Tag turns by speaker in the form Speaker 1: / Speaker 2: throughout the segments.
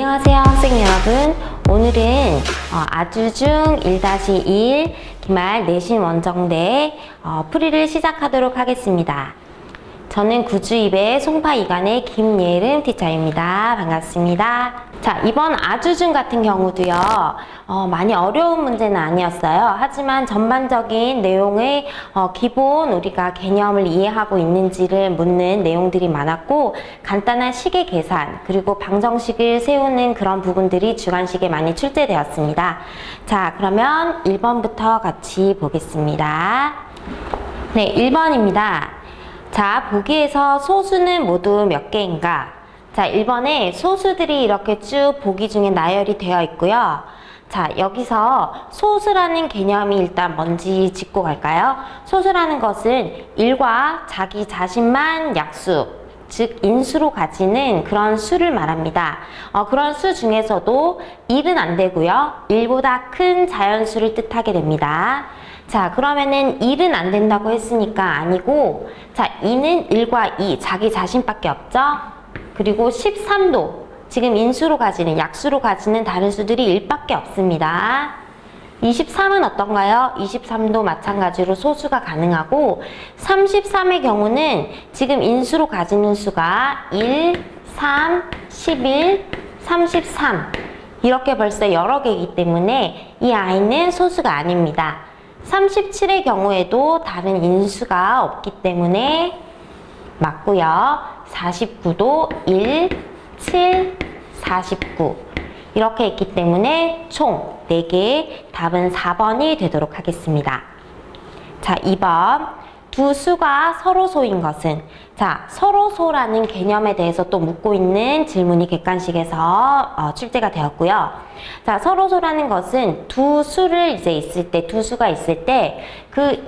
Speaker 1: 안녕하세요 학생 여러분. 오늘은 아주중 1-1 기말 내신 원정대 풀이를 시작하도록 하겠습니다. 저는 구주입의 송파 2간의 김예름 티처입니다. 반갑습니다. 자, 이번 아주중 같은 경우도요, 많이 어려운 문제는 아니었어요. 하지만 전반적인 내용의 기본 우리가 개념을 이해하고 있는지를 묻는 내용들이 많았고, 간단한 시계 계산, 그리고 방정식을 세우는 그런 부분들이 주관식에 많이 출제되었습니다. 자, 그러면 1번부터 같이 보겠습니다. 네, 1번입니다. 자, 보기에서 소수는 모두 몇 개인가? 자, 1번에 소수들이 이렇게 쭉 보기 중에 나열이 되어 있고요. 자, 여기서 소수라는 개념이 일단 뭔지 짚고 갈까요? 소수라는 것은 1과 자기 자신만 약수, 즉 인수로 가지는 그런 수를 말합니다. 그런 수 중에서도 1은 안 되고요. 1보다 큰 자연수를 뜻하게 됩니다. 자, 그러면은 1은 안 된다고 했으니까 아니고, 자, 2는 1과 2, 자기 자신밖에 없죠? 그리고 13도, 지금 인수로 가지는, 약수로 가지는 다른 수들이 1밖에 없습니다. 23은 어떤가요? 23도 마찬가지로 소수가 가능하고, 33의 경우는 지금 인수로 가지는 수가 1, 3, 11, 33 이렇게 벌써 여러 개이기 때문에 이 아이는 소수가 아닙니다. 37의 경우에도 다른 인수가 없기 때문에 맞고요. 49도 1, 7, 49 이렇게 있기 때문에 총 4개, 답은 4번이 되도록 하겠습니다. 자, 2번. 두 수가 서로소인 것은, 자, 서로소라는 개념에 대해서 또 묻고 있는 질문이 객관식에서 출제가 되었고요. 자, 서로소라는 것은 두 수를 이제 있을 때, 두 수가 있을 때,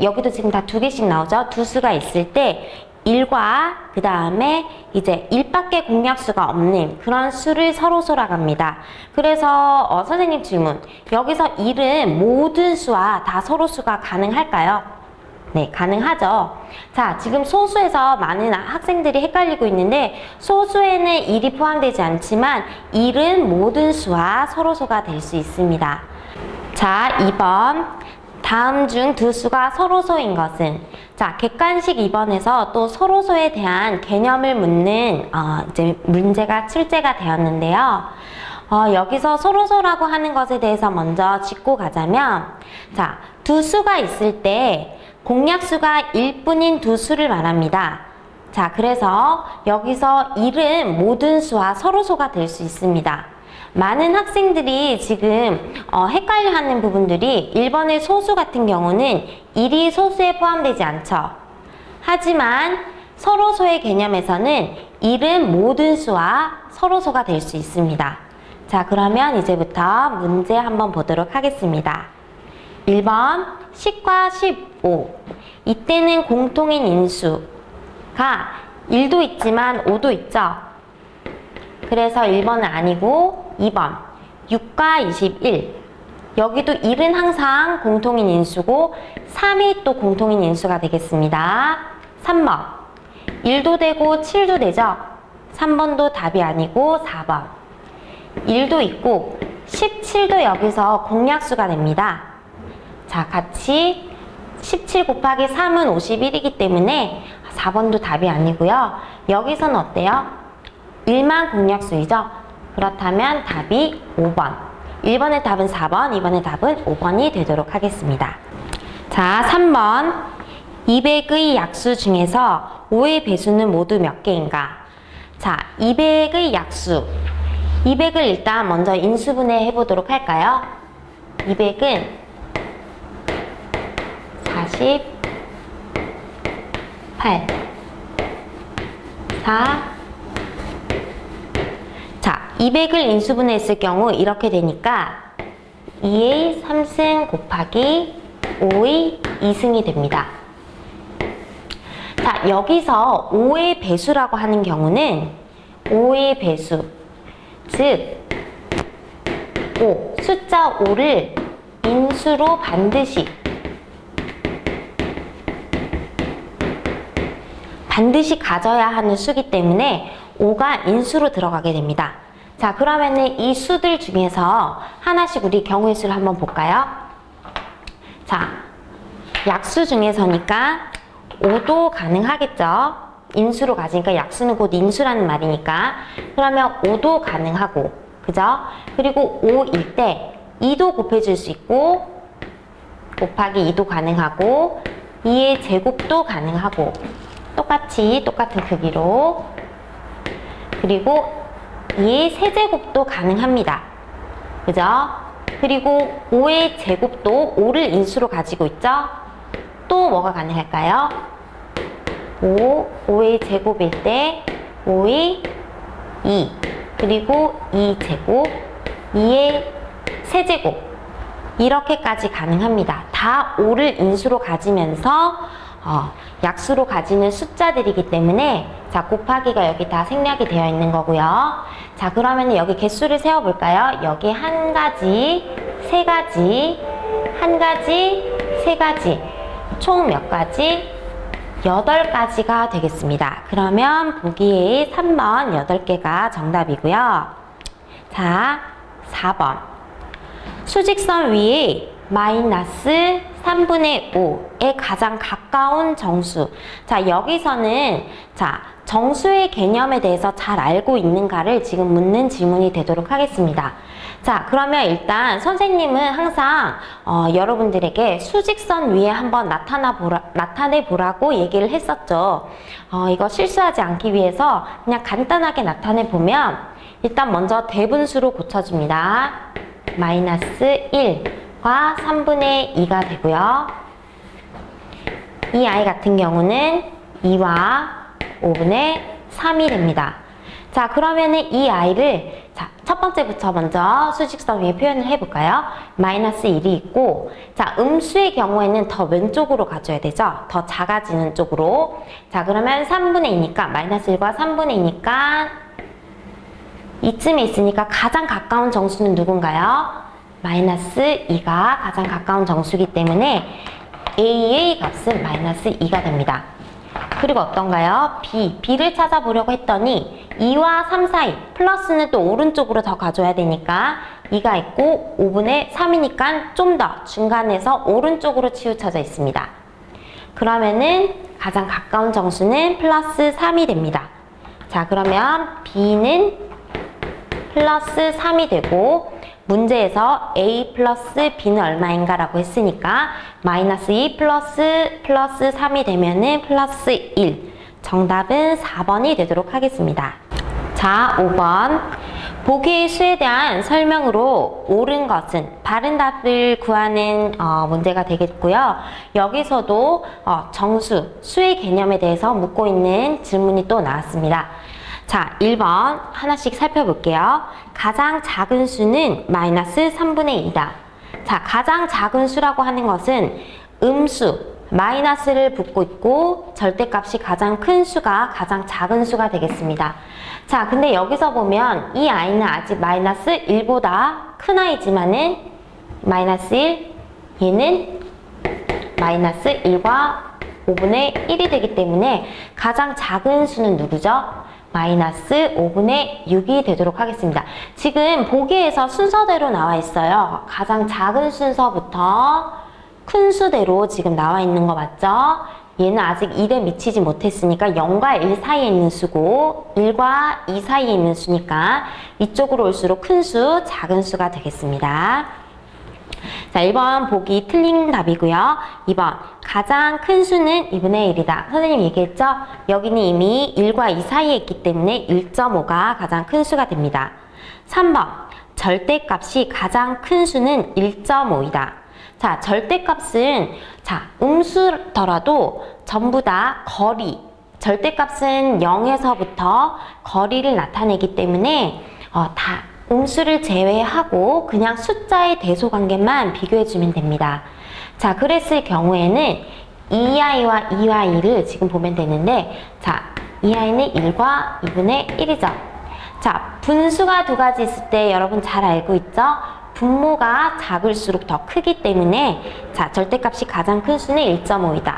Speaker 1: 여기도 지금 다 2개씩 나오죠? 두 수가 있을 때 1과 그 다음에 이제 1밖에 공약수가 없는 그런 수를 서로소라고 합니다. 그래서 선생님 질문, 여기서 1은 모든 수와 다 서로수가 가능할까요? 네, 가능하죠. 자, 지금 소수에서 많은 학생들이 헷갈리고 있는데, 소수에는 1이 포함되지 않지만 1은 모든 수와 서로소가 될 수 있습니다. 자, 2번. 다음 중 두 수가 서로소인 것은, 자, 객관식 2번에서 또 서로소에 대한 개념을 묻는 이제 문제가 출제가 되었는데요. 여기서 서로소라고 하는 것에 대해서 먼저 짚고 가자면, 자, 두 수가 있을 때 공약수가 1뿐인 두 수를 말합니다. 자, 그래서 여기서 1은 모든 수와 서로소가 될 수 있습니다. 많은 학생들이 지금 헷갈려하는 부분들이 1번의 소수 같은 경우는 1이 소수에 포함되지 않죠. 하지만 서로소의 개념에서는 1은 모든 수와 서로소가 될 수 있습니다. 자, 그러면 이제부터 문제 한번 보도록 하겠습니다. 1번 10과 15. 이때는 공통인 인수가 1도 있지만 5도 있죠. 그래서 1번은 아니고 2번 6과 21. 여기도 1은 항상 공통인 인수고 3이 또 공통인 인수가 되겠습니다. 3번 1도 되고 7도 되죠. 3번도 답이 아니고 4번 1도 있고 17도 여기서 공약수가 됩니다. 자, 같이 17 곱하기 3은 51이기 때문에 4번도 답이 아니고요. 여기서는 어때요? 1만 공약수이죠? 그렇다면 답이 5번. 1번의 답은 4번, 2번의 답은 5번이 되도록 하겠습니다. 자, 3번. 200의 약수 중에서 5의 배수는 모두 몇 개인가? 자, 200의 약수. 200을 일단 먼저 인수분해 해보도록 할까요? 200은 48, 4. 자, 200을 인수분해했을 경우 이렇게 되니까 2의 3승 곱하기 5의 2승이 됩니다. 자, 여기서 5의 배수라고 하는 경우는 5의 배수, 즉 5, 숫자 5를 인수로 반드시 가져야 하는 수기 때문에 5가 인수로 들어가게 됩니다. 자, 그러면은 이 수들 중에서 하나씩 우리 경우의 수를 한번 볼까요? 자, 약수 중에서니까 5도 가능하겠죠? 인수로 가지니까 약수는 곧 인수라는 말이니까. 그러면 5도 가능하고, 그죠? 그리고 5일 때 2도 곱해줄 수 있고, 곱하기 2도 가능하고, 2의 제곱도 가능하고, 똑같이 똑같은 크기로. 그리고 2의 세제곱도 가능합니다. 그죠? 그리고 5의 제곱도 5를 인수로 가지고 있죠? 또 뭐가 가능할까요? 5의 제곱일 때 5의 2, 그리고 2제곱, 2의 세제곱, 이렇게까지 가능합니다. 다 5를 인수로 가지면서 약수로 가지는 숫자들이기 때문에, 자, 곱하기가 여기 다 생략이 되어 있는 거고요. 자, 그러면 여기 개수를 세어볼까요? 여기 한 가지, 세 가지, 한 가지, 세 가지, 총 몇 가지? 8가지가 되겠습니다. 그러면 보기에 3번 8개가 정답이고요. 자, 4번. 수직선 위에 마이너스 3분의 5에 가장 가까운 정수. 자, 여기서는 자, 정수의 개념에 대해서 잘 알고 있는가를 지금 묻는 질문이 되도록 하겠습니다. 자, 그러면 일단 선생님은 항상 여러분들에게 수직선 위에 한번 나타내 보라고 얘기를 했었죠. 이거 실수하지 않기 위해서 그냥 간단하게 나타내 보면, 일단 먼저 대분수로 고쳐줍니다. 마이너스 1과 3분의 2가 되고요. 이 아이 같은 경우는 2와 5분의 3이 됩니다. 자, 그러면은 이 아이를, 자, 첫 번째부터 먼저 수직선 위에 표현을 해볼까요? 마이너스 1이 있고, 자, 음수의 경우에는 더 왼쪽으로 가줘야 되죠? 더 작아지는 쪽으로. 자, 그러면 3분의 2니까, 마이너스 1과 3분의 2니까, 이쯤에 있으니까 가장 가까운 정수는 누군가요? 마이너스 2가 가장 가까운 정수이기 때문에 A의 값은 마이너스 2가 됩니다. 그리고 어떤가요? B를 찾아보려고 했더니 2와 3 사이, 플러스는 또 오른쪽으로 더 가져야 되니까 2가 있고 5분의 3이니까 좀 더 중간에서 오른쪽으로 치우쳐져 있습니다. 그러면은 가장 가까운 정수는 플러스 3이 됩니다. 자, 그러면 B는 플러스 3이 되고, 문제에서 A 플러스 B는 얼마인가 라고 했으니까 마이너스 2 플러스 3이 되면은 플러스 1. 정답은 4번이 되도록 하겠습니다. 자, 5번. 보기의 수에 대한 설명으로 옳은 것은, 바른 답을 구하는 문제가 되겠고요. 여기서도 정수, 수의 개념에 대해서 묻고 있는 질문이 또 나왔습니다. 자, 1번 하나씩 살펴볼게요. 가장 작은 수는 마이너스 3분의 2다. 자, 가장 작은 수라고 하는 것은 음수, 마이너스를 붙고 있고, 절대값이 가장 큰 수가 가장 작은 수가 되겠습니다. 자, 근데 여기서 보면 이 아이는 아직 마이너스 1보다 큰 아이지만은 마이너스 1, 얘는 마이너스 1과 5분의 1이 되기 때문에 가장 작은 수는 누구죠? 마이너스 5분의 6이 되도록 하겠습니다. 지금 보기에서 순서대로 나와 있어요. 가장 작은 순서부터 큰 수대로 지금 나와 있는 거 맞죠? 얘는 아직 1에 미치지 못했으니까 0과 1 사이에 있는 수고 1과 2 사이에 있는 수니까 이쪽으로 올수록 큰 수, 작은 수가 되겠습니다. 자, 1번 보기 틀린 답이고요. 2번 가장 큰 수는 2분의 1이다. 선생님 얘기했죠? 여기는 이미 1과 2 사이에 있기 때문에 1.5가 가장 큰 수가 됩니다. 3번 절대값이 가장 큰 수는 1.5이다. 자, 절대값은 음수더라도 전부 다 거리, 절대값은 0에서부터 거리를 나타내기 때문에 다 음수를 제외하고 그냥 숫자의 대소관계만 비교해주면 됩니다. 자, 그랬을 경우에는 2i와 2y를 지금 보면 되는데, 자, 2i는 1과 2분의 1이죠. 자, 분수가 두 가지 있을 때 여러분 잘 알고 있죠? 분모가 작을수록 더 크기 때문에, 자, 절대값이 가장 큰 수는 1.5이다.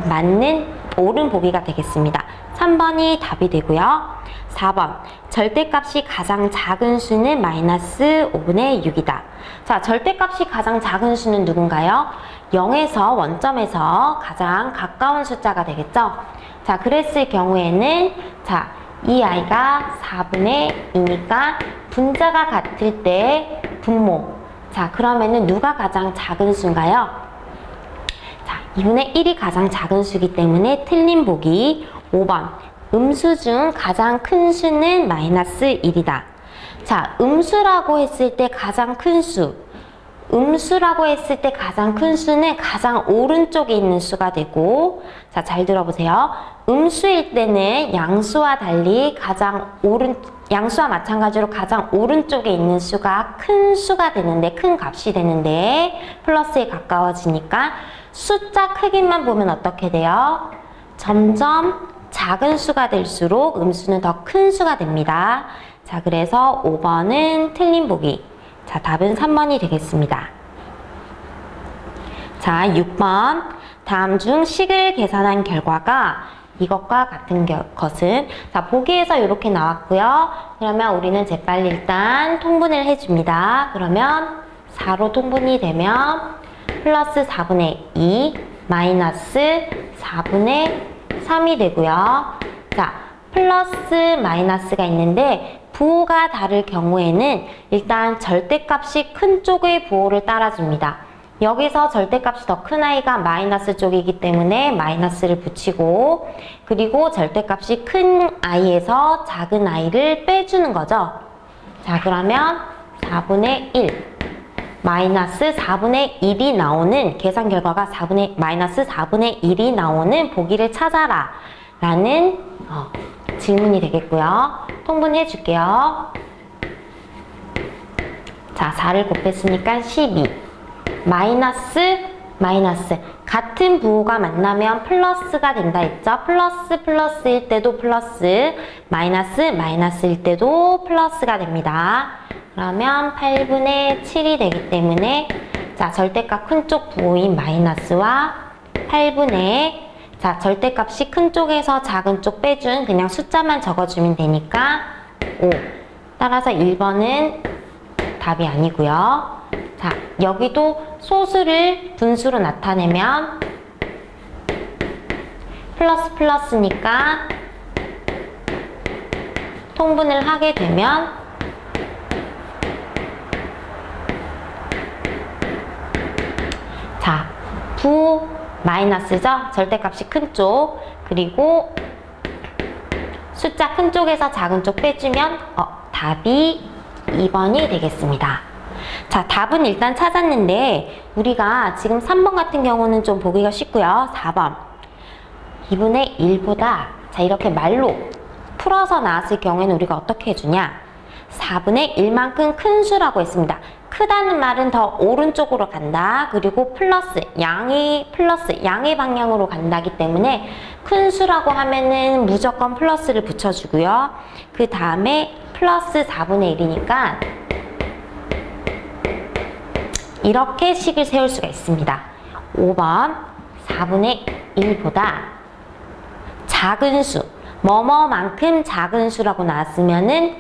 Speaker 1: 맞는 옳은 보기가 되겠습니다. 3번이 답이 되고요. 4번 절대값이 가장 작은 수는 마이너스 5분의 6이다. 자, 절대값이 가장 작은 수는 누군가요? 0에서 원점에서 가장 가까운 숫자가 되겠죠? 자, 그랬을 경우에는 자, 이 아이가 4분의 2니까 분자가 같을 때 분모. 자, 그러면은 누가 가장 작은 수인가요? 자, 2분의 1이 가장 작은 수이기 때문에 틀린 보기 5번. 음수 중 가장 큰 수는 마이너스 1이다. 자, 음수라고 했을 때 가장 큰 수. 음수라고 했을 때 가장 큰 수는 가장 오른쪽에 있는 수가 되고, 자, 잘 들어보세요. 음수일 때는 양수와 달리 양수와 마찬가지로 가장 오른쪽에 있는 수가 큰 수가 되는데, 큰 값이 되는데, 플러스에 가까워지니까 숫자 크기만 보면 어떻게 돼요? 점점 작은 수가 될수록 음수는 더 큰 수가 됩니다. 자, 그래서 5번은 틀린 보기. 자, 답은 3번이 되겠습니다. 자, 6번. 다음 중 식을 계산한 결과가 이것과 같은 것은, 자, 보기에서 이렇게 나왔고요. 그러면 우리는 재빨리 일단 통분을 해줍니다. 그러면 4로 통분이 되면 플러스 4분의 2 마이너스 4분의 3이 되고요. 자, 플러스 마이너스가 있는데 부호가 다를 경우에는 일단 절대값이 큰 쪽의 부호를 따라줍니다. 여기서 절대값이 더 큰 아이가 마이너스 쪽이기 때문에 마이너스를 붙이고, 그리고 절대값이 큰 아이에서 작은 아이를 빼주는 거죠. 자, 그러면 4분의 1 마이너스 4분의 1이 나오는, 계산 결과가 마이너스 4분의 1이 나오는 보기를 찾아라 라는 질문이 되겠고요. 통분해 줄게요. 자, 4를 곱했으니까 12 마이너스 같은 부호가 만나면 플러스가 된다 했죠. 플러스일 때도 플러스, 마이너스일 때도 플러스가 됩니다. 그러면 8분의 7이 되기 때문에, 자, 절대값 큰 쪽 부호인 마이너스와 8분의, 자, 절대값이 큰 쪽에서 작은 쪽 빼준 그냥 숫자만 적어주면 되니까 5. 따라서 1번은 답이 아니고요. 자, 여기도 소수를 분수로 나타내면 플러스니까 통분을 하게 되면 자, 부 마이너스죠? 절대값이 큰 쪽, 그리고 숫자 큰 쪽에서 작은 쪽 빼주면 답이 2번이 되겠습니다. 자, 답은 일단 찾았는데 우리가 지금 3번 같은 경우는 좀 보기가 쉽고요. 4번 2분의 1보다, 자, 이렇게 말로 풀어서 나왔을 경우에는 우리가 어떻게 해주냐, 4분의 1만큼 큰 수라고 했습니다. 크다는 말은 더 오른쪽으로 간다. 그리고 양의 방향으로 간다기 때문에 큰 수라고 하면은 무조건 플러스를 붙여주고요. 그 다음에 플러스 4분의 1이니까 이렇게 식을 세울 수가 있습니다. 5번 4분의 1보다 작은 수, 뭐뭐만큼 작은 수라고 나왔으면은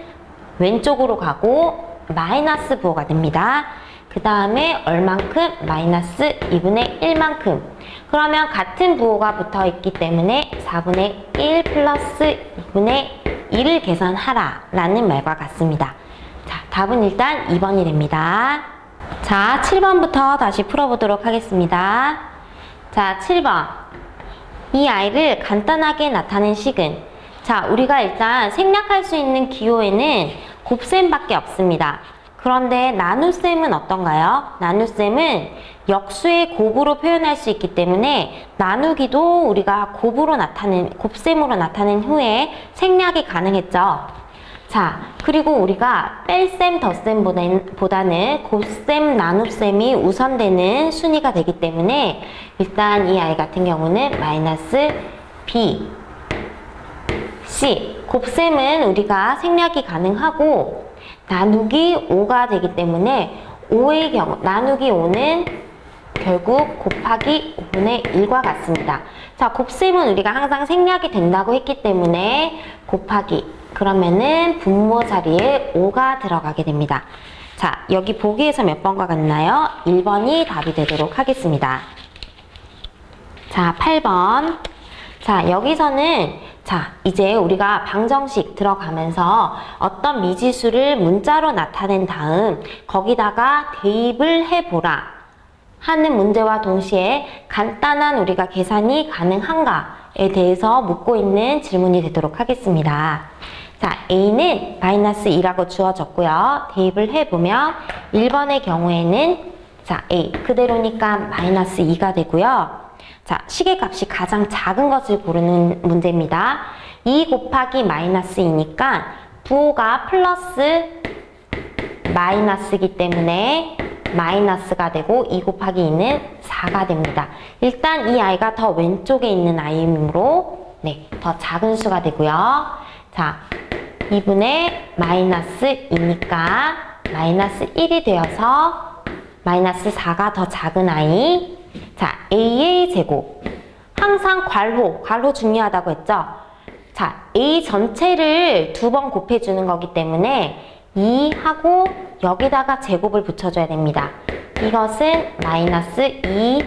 Speaker 1: 왼쪽으로 가고 마이너스 부호가 됩니다. 그 다음에 얼만큼? 마이너스 2분의 1만큼. 그러면 같은 부호가 붙어 있기 때문에 4분의 1 플러스 2분의 1을 계산하라 라는 말과 같습니다. 자, 답은 일단 2번이 됩니다. 자, 7번부터 다시 풀어보도록 하겠습니다. 자, 7번. 이 아이를 간단하게 나타낸 식은, 자, 우리가 일단 생략할 수 있는 기호에는 곱셈밖에 없습니다. 그런데 나눗셈은 어떤가요? 나눗셈은 역수의 곱으로 표현할 수 있기 때문에 나누기도 우리가 곱셈으로 나타낸 후에 생략이 가능했죠. 자, 그리고 우리가 뺄셈, 덧셈보다는 곱셈, 나눗셈이 우선되는 순위가 되기 때문에 일단 이 아이 같은 경우는 마이너스 B, C, 곱셈은 우리가 생략이 가능하고 나누기 5가 되기 때문에 5의 경우, 나누기 5는 결국 곱하기 5분의 1과 같습니다. 자, 곱셈은 우리가 항상 생략이 된다고 했기 때문에 곱하기 그러면은 분모 자리에 5가 들어가게 됩니다. 자, 여기 보기에서 몇 번과 같나요? 1번이 답이 되도록 하겠습니다. 자, 8번. 자, 여기서는 자, 이제 우리가 방정식 들어가면서 어떤 미지수를 문자로 나타낸 다음 거기다가 대입을 해보라 하는 문제와 동시에 간단한 우리가 계산이 가능한가에 대해서 묻고 있는 질문이 되도록 하겠습니다. 자, A는 마이너스 2라고 주어졌고요. 대입을 해보면 1번의 경우에는 자, A 그대로니까 마이너스 2가 되고요. 자, 시계값이 가장 작은 것을 고르는 문제입니다. 2 곱하기 마이너스 2니까 부호가 플러스 마이너스이기 때문에 마이너스가 되고 2 곱하기 2는 4가 됩니다. 일단 이 아이가 더 왼쪽에 있는 아이이므로 네, 더 작은 수가 되고요. 자, 2분의 마이너스 2니까 마이너스 1이 되어서 마이너스 4가 더 작은 아이. 자, A의 제곱. 항상 괄호 중요하다고 했죠? 자, A 전체를 2번 곱해주는 거기 때문에 2하고 여기다가 제곱을 붙여줘야 됩니다. 이것은 마이너스 2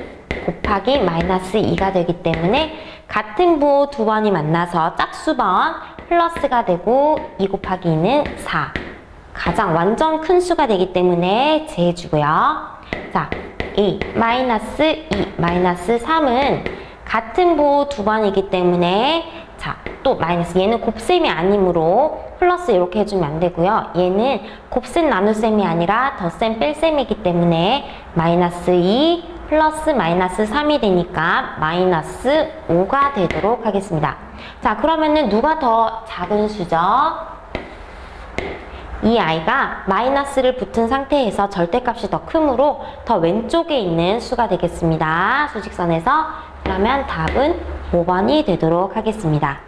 Speaker 1: 곱하기 마이너스 2가 되기 때문에 같은 부호 2번이 만나서 짝수번 플러스가 되고 2 곱하기 2는 4. 가장 완전 큰 수가 되기 때문에 제해주고요. 자, A 마이너스 2 마이너스 3은 같은 부호 2번이기 때문에 자, 또 마이너스 얘는 곱셈이 아니므로 플러스 이렇게 해주면 안 되고요. 얘는 곱셈 나눗셈이 아니라 덧셈 뺄셈이기 때문에 마이너스 2 플러스 마이너스 3이 되니까 마이너스 5가 되도록 하겠습니다. 자, 그러면은 누가 더 작은 수죠? 이 아이가 마이너스를 붙은 상태에서 절대값이 더 크므로 더 왼쪽에 있는 수가 되겠습니다. 수직선에서. 그러면 답은 5번이 되도록 하겠습니다.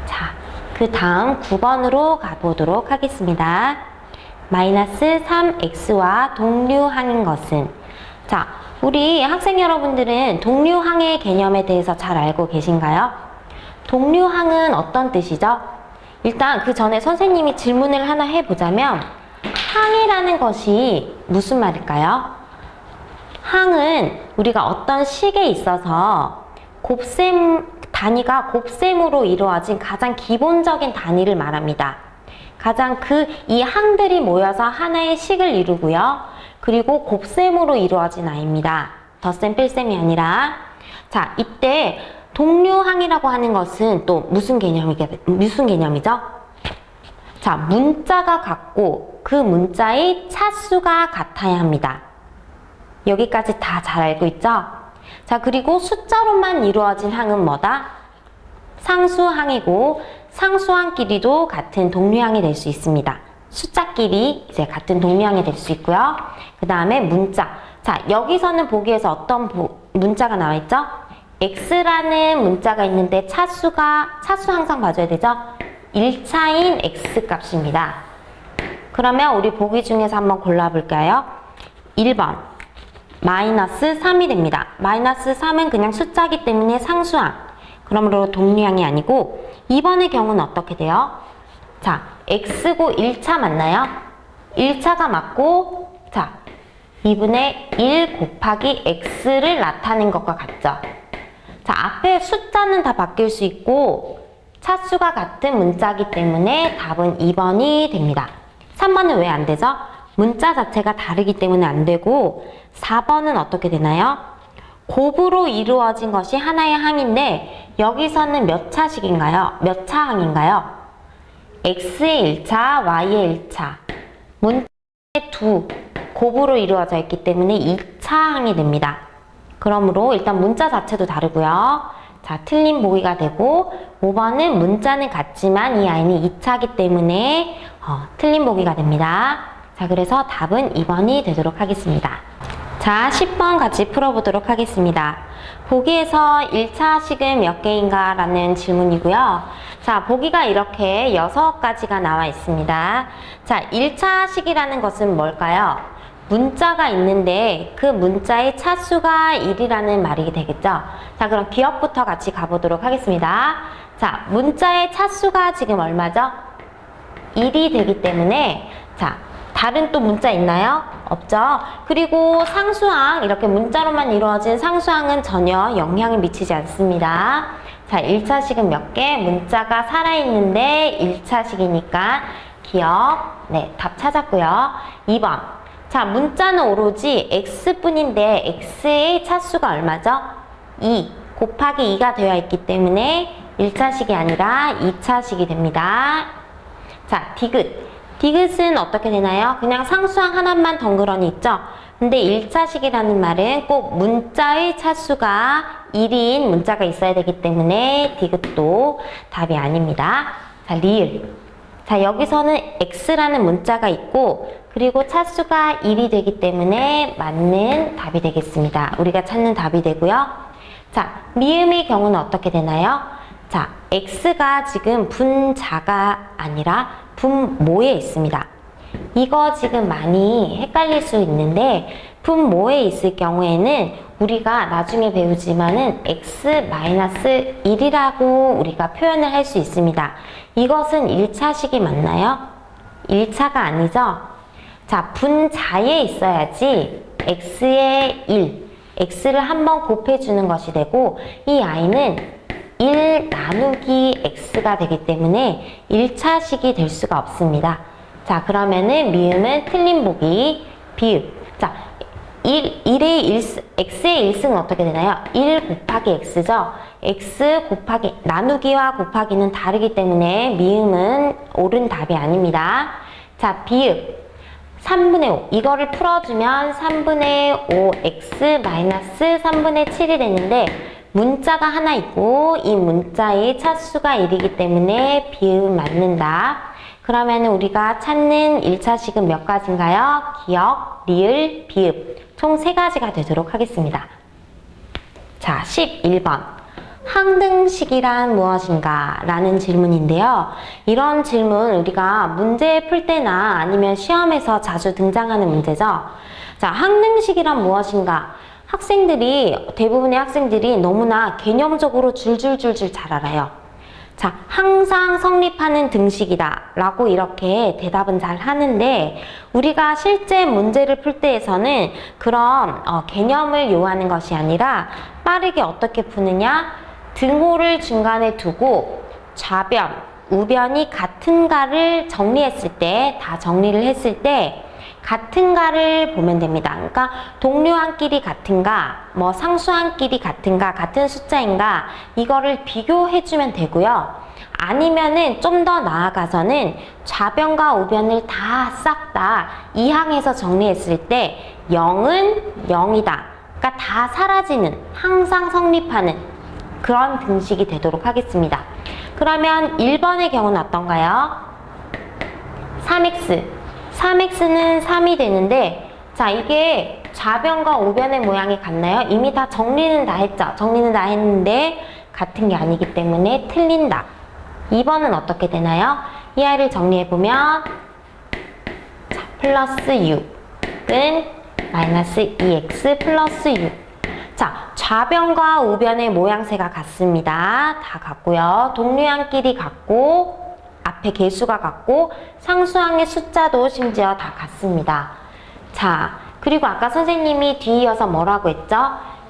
Speaker 1: 자, 그 다음 9번으로 가보도록 하겠습니다. 마이너스 3x와 동류항인 것은 자, 우리 학생 여러분들은 동류항의 개념에 대해서 잘 알고 계신가요? 동류항은 어떤 뜻이죠? 일단 그 전에 선생님이 질문을 하나 해보자면 항이라는 것이 무슨 말일까요? 항은 우리가 어떤 식에 있어서 단위가 곱셈으로 이루어진 가장 기본적인 단위를 말합니다. 가장 이 항들이 모여서 하나의 식을 이루고요. 그리고 곱셈으로 이루어진 아이입니다. 덧셈 뺄셈이 아니라. 자, 이때 동류항이라고 하는 것은 또 무슨 개념이죠? 자, 문자가 같고 그 문자의 차수가 같아야 합니다. 여기까지 다 잘 알고 있죠? 자, 그리고 숫자로만 이루어진 항은 뭐다? 상수항이고 상수항끼리도 같은 동류항이 될 수 있습니다. 숫자끼리 이제 같은 동류항이 될 수 있고요. 그 다음에 문자. 자, 여기서는 보기에서 어떤 문자가 나와 있죠? x라는 문자가 있는데 차수 항상 봐줘야 되죠? 1차인 x 값입니다. 그러면 우리 보기 중에서 한번 골라볼까요? 1번 마이너스 3이 됩니다. 마이너스 3은 그냥 숫자이기 때문에 상수항. 그러므로 동류항이 아니고 2번의 경우는 어떻게 돼요? 자, x고 1차 맞나요? 1차가 맞고 자, 2분의 1 곱하기 x를 나타낸 것과 같죠? 자, 앞에 숫자는 다 바뀔 수 있고 차수가 같은 문자이기 때문에 답은 2번이 됩니다. 3번은 왜 안 되죠? 문자 자체가 다르기 때문에 안 되고 4번은 어떻게 되나요? 곱으로 이루어진 것이 하나의 항인데 여기서는 몇 차식인가요? 몇 차 항인가요? x의 1차, y의 1차 문자의 곱으로 이루어져 있기 때문에 2차 항이 됩니다. 그러므로 일단 문자 자체도 다르고요. 자, 틀린 보기가 되고 5번은 문자는 같지만 이 아이는 2차이기 때문에 틀린 보기가 됩니다. 자, 그래서 답은 2번이 되도록 하겠습니다. 자, 10번 같이 풀어보도록 하겠습니다. 보기에서 1차 식은 몇 개인가 라는 질문이고요. 자, 보기가 이렇게 6가지가 나와 있습니다. 자, 1차 식이라는 것은 뭘까요? 문자가 있는데 그 문자의 차수가 1이라는 말이 되겠죠? 자, 그럼 기억부터 같이 가보도록 하겠습니다. 자, 문자의 차수가 지금 얼마죠? 1이 되기 때문에 자, 다른 또 문자 있나요? 없죠? 그리고 상수항, 이렇게 문자로만 이루어진 상수항은 전혀 영향을 미치지 않습니다. 자, 1차식은 몇 개? 문자가 살아있는데 1차식이니까 기억. 네, 답 찾았고요. 2번. 자, 문자는 오로지 x뿐인데 x의 차수가 얼마죠? 2 곱하기 2가 되어 있기 때문에 1차식이 아니라 2차식이 됩니다. 자, 디귿. 디귿은 어떻게 되나요? 그냥 상수항 하나만 덩그러니 있죠? 근데 1차식이라는 말은 꼭 문자의 차수가 1인 문자가 있어야 되기 때문에 디귿도 답이 아닙니다. 자, 리을. 자, 여기서는 x라는 문자가 있고 그리고 차수가 1이 되기 때문에 맞는 답이 되겠습니다. 우리가 찾는 답이 되고요. 자, 미음의 경우는 어떻게 되나요? 자, x가 지금 분자가 아니라 분모에 있습니다. 이거 지금 많이 헷갈릴 수 있는데 분모에 있을 경우에는 우리가 나중에 배우지만은 x-1이라고 우리가 표현을 할 수 있습니다. 이것은 1차식이 맞나요? 1차가 아니죠? 자, 분자에 있어야지 x의 1, x를 한번 곱해주는 것이 되고 이 i는 1 나누기 x가 되기 때문에 1차식이 될 수가 없습니다. 자, 그러면은 미음은 틀린 보기, 비읍. 자, x의 1승은 어떻게 되나요? 1 곱하기 x죠? x 곱하기, 나누기와 곱하기는 다르기 때문에 미음은 옳은 답이 아닙니다. 자, 비읍. 3분의 5. 이거를 풀어주면 3분의 5x 마이너스 3분의 7이 되는데 문자가 하나 있고 이 문자의 차수가 1이기 때문에 비읍 맞는다. 그러면 우리가 찾는 1차식은 몇 가지인가요? 기억, 리을, 비읍. 총 3가지가 되도록 하겠습니다. 자, 11번. 항등식이란 무엇인가? 라는 질문인데요. 이런 질문 우리가 문제 풀 때나 아니면 시험에서 자주 등장하는 문제죠. 자, 항등식이란 무엇인가? 대부분의 학생들이 너무나 개념적으로 줄줄줄줄 잘 알아요. 자, 항상 성립하는 등식이다 라고 이렇게 대답은 잘 하는데 우리가 실제 문제를 풀 때에서는 그런 개념을 요하는 것이 아니라 빠르게 어떻게 푸느냐, 등호를 중간에 두고 좌변, 우변이 같은가를 정리했을 때, 다 정리를 했을 때 같은가를 보면 됩니다. 그러니까 동료한끼리 같은가, 뭐 상수한끼리 같은가, 같은 숫자인가 이거를 비교해주면 되고요. 아니면은 좀 더 나아가서는 좌변과 우변을 다 싹 다 이항해서 정리했을 때 0은 0이다. 그러니까 다 사라지는, 항상 성립하는 그런 등식이 되도록 하겠습니다. 그러면 1번의 경우는 어떤가요? 3x. 3x는 3이 되는데 자, 이게 좌변과 우변의 모양이 같나요? 이미 다 정리는 다 했죠? 정리는 다 했는데 같은 게 아니기 때문에 틀린다. 2번은 어떻게 되나요? 이 아이를 정리해보면 자, 플러스 6은 마이너스 2x 플러스 6. 자, 좌변과 우변의 모양새가 같습니다. 다 같고요. 동류항끼리 같고 앞에 개수가 같고 상수항의 숫자도 심지어 다 같습니다. 자, 그리고 아까 선생님이 뒤이어서 뭐라고 했죠?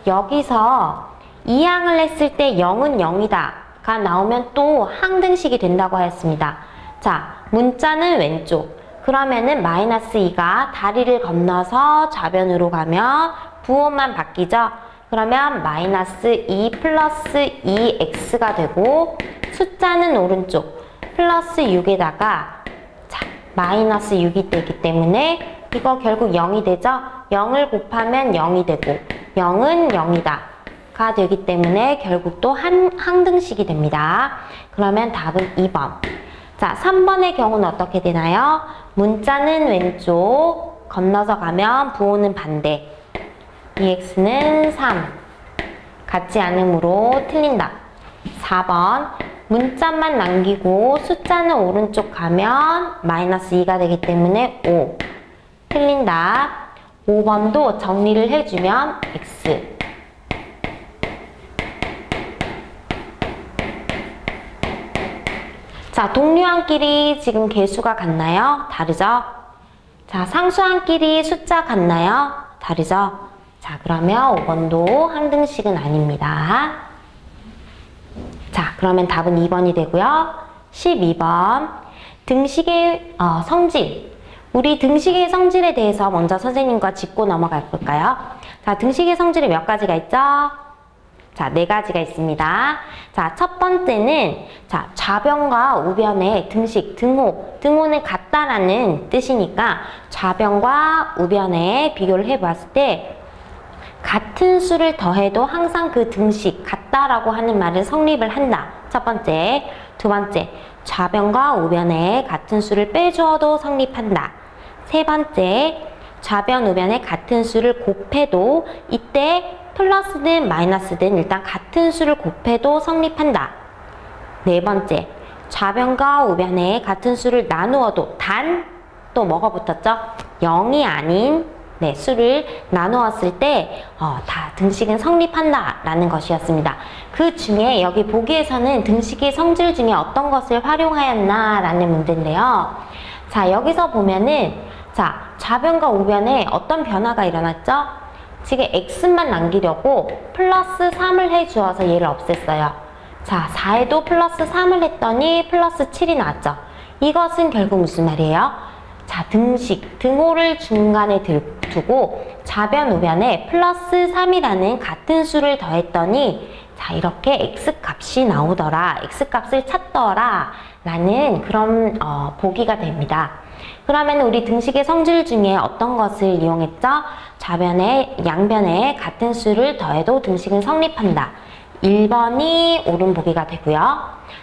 Speaker 1: 여기서 이항을 했을 때 0은 0이다 가 나오면 또 항등식이 된다고 하였습니다. 자, 문자는 왼쪽. 그러면은 마이너스 2가 다리를 건너서 좌변으로 가면 부호만 바뀌죠? 그러면 마이너스 2 플러스 2x가 되고 숫자는 오른쪽. 플러스 6에다가 자, 마이너스 6이 되기 때문에 이거 결국 0이 되죠? 0을 곱하면 0이 되고 0은 0이다 가 되기 때문에 결국 또 항등식이 됩니다. 그러면 답은 2번. 자, 3번의 경우는 어떻게 되나요? 문자는 왼쪽, 건너서 가면 부호는 반대. 2x는 3. 같지 않으므로 틀린다. 4번. 문자만 남기고 숫자는 오른쪽 가면 마이너스 2가 되기 때문에 5. 틀린다. 5번도 정리를 해주면 x. 자, 동류항끼리 지금 개수가 같나요? 다르죠? 자, 상수항끼리 숫자 같나요? 다르죠? 자, 그러면 5번도 한 등식은 아닙니다. 자, 그러면 답은 2번이 되고요. 12번. 등식의 성질. 우리 등식의 성질에 대해서 먼저 선생님과 짚고 넘어가 볼까요? 자, 등식의 성질이 몇 가지가 있죠? 자, 4가지가 있습니다. 자, 첫 번째는 자, 좌변과 우변의 등식, 등호. 등호는 같다라는 뜻이니까 좌변과 우변의 비교를 해봤을 때 같은 수를 더해도 항상 그 등식, 같다라고 하는 말은 성립을 한다. 첫 번째. 두 번째, 좌변과 우변에 같은 수를 빼주어도 성립한다. 세 번째, 좌변, 우변에 같은 수를 곱해도 이때 플러스든 마이너스든 일단 같은 수를 곱해도 성립한다. 네 번째, 좌변과 우변에 같은 수를 나누어도 단, 또 뭐가 붙었죠? 0이 아닌 수를 나누었을 때 다 등식은 성립한다 라는 것이었습니다. 그 중에 여기 보기에서는 등식의 성질 중에 어떤 것을 활용하였나 라는 문제인데요. 자, 여기서 보면은 자, 좌변과 우변에 어떤 변화가 일어났죠? 지금 x만 남기려고 플러스 3을 해주어서 얘를 없앴어요. 자, 4에도 플러스 3을 했더니 플러스 7이 나왔죠. 이것은 결국 무슨 말이에요? 자, 등식, 등호를 중간에 두고 좌변, 우변에 플러스 3이라는 같은 수를 더했더니 자, 이렇게 x값이 나오더라, x값을 찾더라 라는 그런 보기가 됩니다. 그러면 우리 등식의 성질 중에 어떤 것을 이용했죠? 좌변에, 양변에 같은 수를 더해도 등식은 성립한다. 1번이 옳은 보기가 되고요.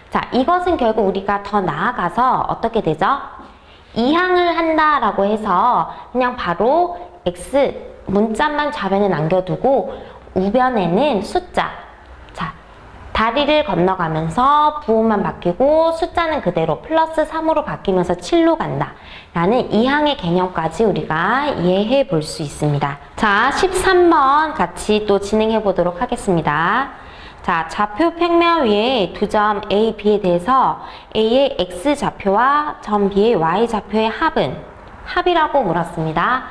Speaker 1: 자, 이것은 결국 우리가 더 나아가서 어떻게 되죠? 이항을 한다라고 해서 그냥 바로 x 문자만 좌변에 남겨두고 우변에는 숫자, 자, 다리를 건너가면서 부호만 바뀌고 숫자는 그대로 플러스 3으로 바뀌면서 7로 간다 라는 이항의 개념까지 우리가 이해해 볼 수 있습니다. 자, 13번 같이 또 진행해 보도록 하겠습니다. 자, 좌표 평면 위에 두 점 A, B에 대해서 A의 X좌표와 점 B의 Y좌표의 합이라고 물었습니다.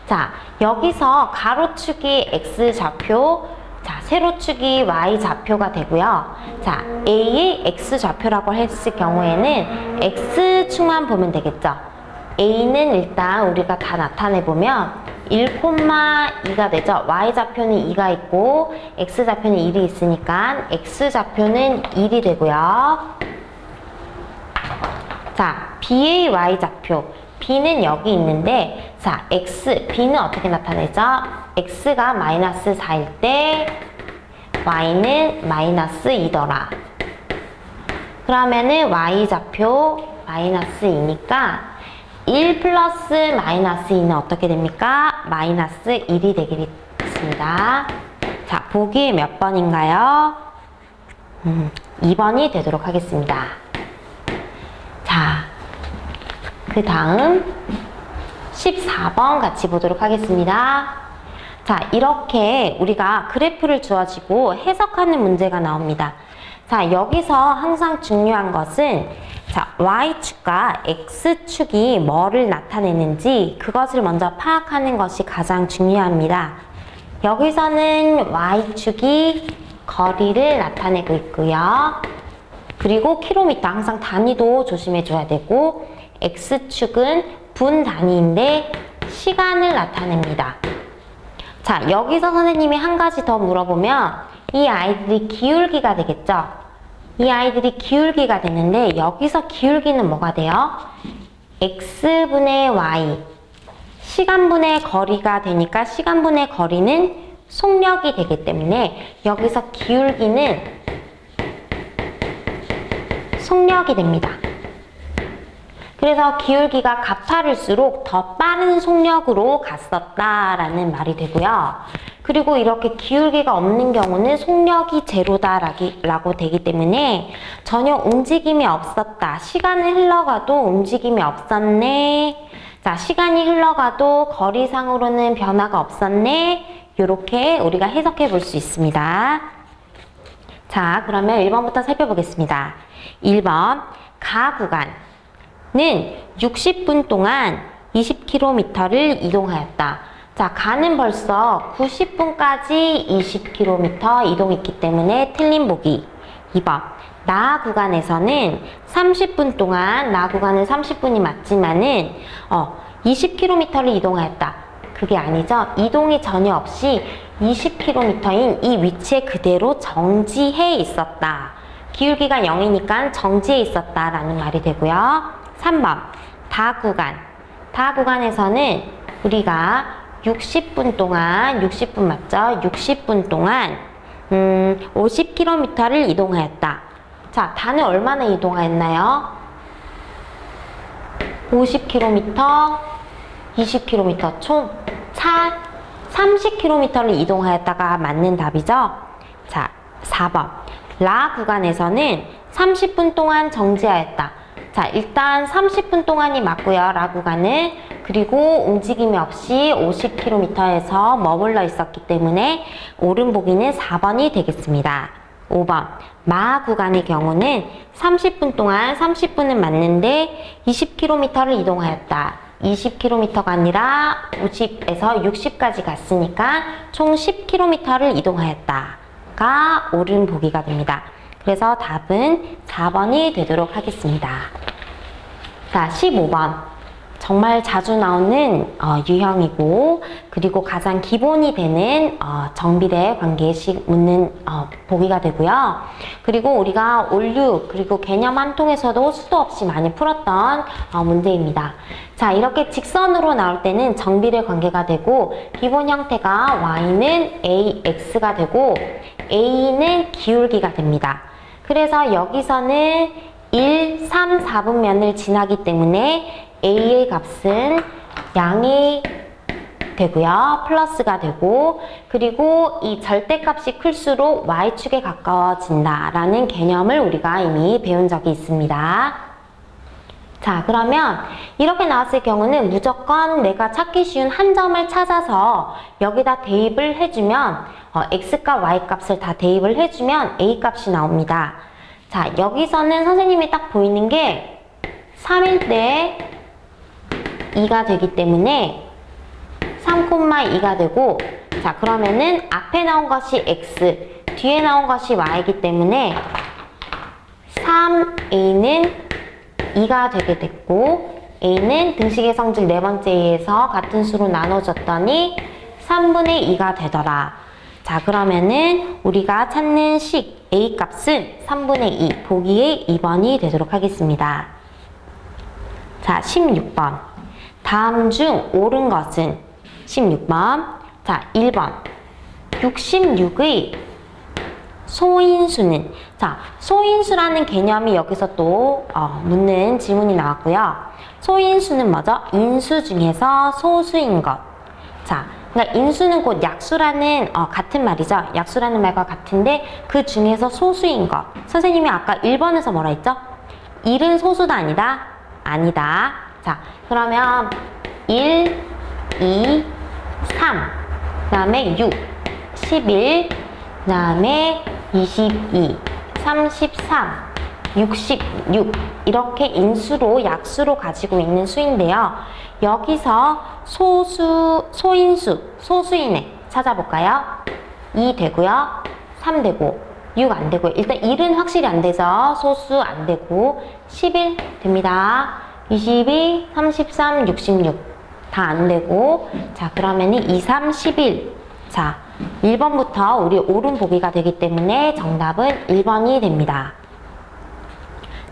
Speaker 1: 자, 여기서 가로축이 X좌표, 자, 세로축이 Y좌표가 되고요. 자, A의 X좌표라고 했을 경우에는 X축만 보면 되겠죠. A는 일단 우리가 다 나타내보면 1,2가 되죠. Y좌표는 2가 있고 X좌표는 1이 있으니까 X좌표는 1이 되고요. 자, B의 Y좌표. B는 여기 있는데 자, B는 어떻게 나타내죠? X가 마이너스 4일 때 Y는 마이너스 2더라. 그러면은 Y좌표 마이너스 2니까 1 플러스 마이너스 2는 어떻게 됩니까? 마이너스 1이 되겠습니다. 자, 보기 몇 번인가요? 2번이 되도록 하겠습니다. 자, 그 다음 14번 같이 보도록 하겠습니다. 자, 이렇게 우리가 그래프를 주어지고 해석하는 문제가 나옵니다. 자, 여기서 항상 중요한 것은 자, Y축과 X축이 뭐를 나타내는지 그것을 먼저 파악하는 것이 가장 중요합니다. 여기서는 Y축이 거리를 나타내고 있고요. 그리고 킬로미터, 항상 단위도 조심해 줘야 되고 X축은 분 단위인데 시간을 나타냅니다. 자, 여기서 선생님이 한 가지 더 물어보면 이 아이들이 기울기가 되겠죠? 이 아이들이 기울기가 되는데 여기서 기울기는 뭐가 돼요? X분의 Y 시간분의 거리가 되니까 시간분의 거리는 속력이 되기 때문에 여기서 기울기는 속력이 됩니다. 그래서 기울기가 가파를수록 더 빠른 속력으로 갔었다라는 말이 되고요. 그리고 이렇게 기울기가 없는 경우는 속력이 제로다라고 되기 때문에 전혀 움직임이 없었다. 시간이 흘러가도 움직임이 없었네. 자, 시간이 흘러가도 거리상으로는 변화가 없었네. 이렇게 우리가 해석해 볼 수 있습니다. 자, 그러면 1번부터 살펴보겠습니다. 1번. 가 구간은 60분 동안 20km를 이동하였다. 자, 가는 벌써 90분까지 20km 이동했기 때문에 틀린 보기. 2번. 나 구간에서는 30분 동안, 나 구간은 30분이 맞지만은 20km를 이동하였다. 그게 아니죠. 이동이 전혀 없이 20km인 이 위치에 그대로 정지해 있었다. 기울기가 0이니까 정지해 있었다 라는 말이 되고요. 3번. 다 구간. 다 구간에서는 우리가 60분 동안, 60분 맞죠? 60분 동안 50km를 이동하였다. 자, 다는 얼마나 이동하였나요? 50km, 20km 총 30km를 이동하였다가 맞는 답이죠? 자, 4번. 라 구간에서는 30분 동안 정지하였다. 자, 일단 30분 동안이 맞고요. 라 구간은. 그리고 움직임이 없이 50km에서 머물러 있었기 때문에 옳은 보기는 4번이 되겠습니다. 5번. 마 구간의 경우는 30분 동안 30분은 맞는데 20km를 이동하였다. 20km가 아니라 50에서 60까지 갔으니까 총 10km를 이동하였다가 옳은 보기가 됩니다. 그래서 답은 4번이 되도록 하겠습니다. 자, 15번. 정말 자주 나오는 유형이고, 그리고 가장 기본이 되는 정비례 관계식 묻는 보기가 되고요. 그리고 우리가 온류 그리고 개념 한 통에서도 수도 없이 많이 풀었던 문제입니다. 자, 이렇게 직선으로 나올 때는 정비례 관계가 되고, 기본 형태가 y는 ax가 되고 a는 기울기가 됩니다. 그래서 여기서는 1, 3, 4분면을 지나기 때문에 a의 값은 양이 되고요. 플러스가 되고, 그리고 이 절대값이 클수록 y축에 가까워진다 라는 개념을 우리가 이미 배운 적이 있습니다. 자, 그러면 이렇게 나왔을 경우는 무조건 내가 찾기 쉬운 한 점을 찾아서 여기다 대입을 해주면 x값, y값을 다 대입을 해주면 a값이 나옵니다. 자, 여기서는 선생님이 딱 보이는 게 3일 때 2가 되기 때문에 3,2가 되고, 자, 그러면은 앞에 나온 것이 x, 뒤에 나온 것이 y이기 때문에 3a는 2가 되게 됐고, a는 등식의 성질 네 번째에서 같은 수로 나눠줬더니 3분의 2가 되더라. 자, 그러면은 우리가 찾는 식 a 값은 3분의 2, 보기에 2번이 되도록 하겠습니다. 자, 16번. 다음 중 옳은 것은 16번. 자, 1번. 66의 소인수는, 자, 소인수라는 개념이 여기서 또 묻는 질문이 나왔고요. 소인수는 뭐죠? 인수 중에서 소수인 것. 자, 그러니까 인수는 곧 약수라는 같은 말이죠. 약수라는 말과 같은데 그 중에서 소수인 것. 선생님이 아까 1번에서 뭐라 했죠? 1은 소수다 아니다? 아니다. 자, 그러면 1, 2, 3, 그 다음에 6, 11, 그 다음에 22, 33, 66 이렇게 인수로 약수로 가지고 있는 수인데요. 여기서 소인수, 소수인에 찾아볼까요? 2 되고요. 3 되고 6 안 되고, 일단 1은 확실히 안 되죠. 소수 안 되고 11 됩니다. 22, 33, 66 다 안 되고, 자, 그러면 2, 3, 11. 자, 1번부터 우리 옳은 보기가 되기 때문에 정답은 1번이 됩니다.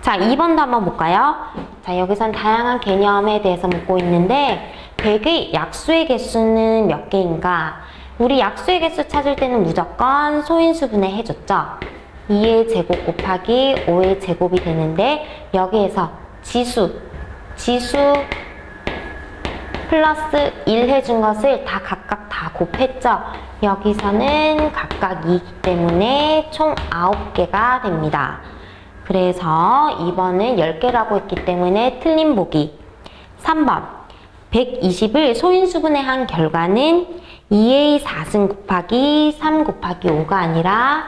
Speaker 1: 자, 2번도 한번 볼까요? 자, 여기선 다양한 개념에 대해서 묻고 있는데 100의 약수의 개수는 몇 개인가? 우리 약수의 개수 찾을 때는 무조건 소인수분해 해줬죠? 2의 제곱 곱하기 5의 제곱이 되는데 여기에서 지수 플러스 1 해준 것을 다 각각 다 곱했죠? 여기서는 각각 2이기 때문에 총 9개가 됩니다. 그래서 2번은 10개라고 했기 때문에 틀린 보기. 3번 120을 소인수분해한 결과는 2의 4승 곱하기 3 곱하기 5가 아니라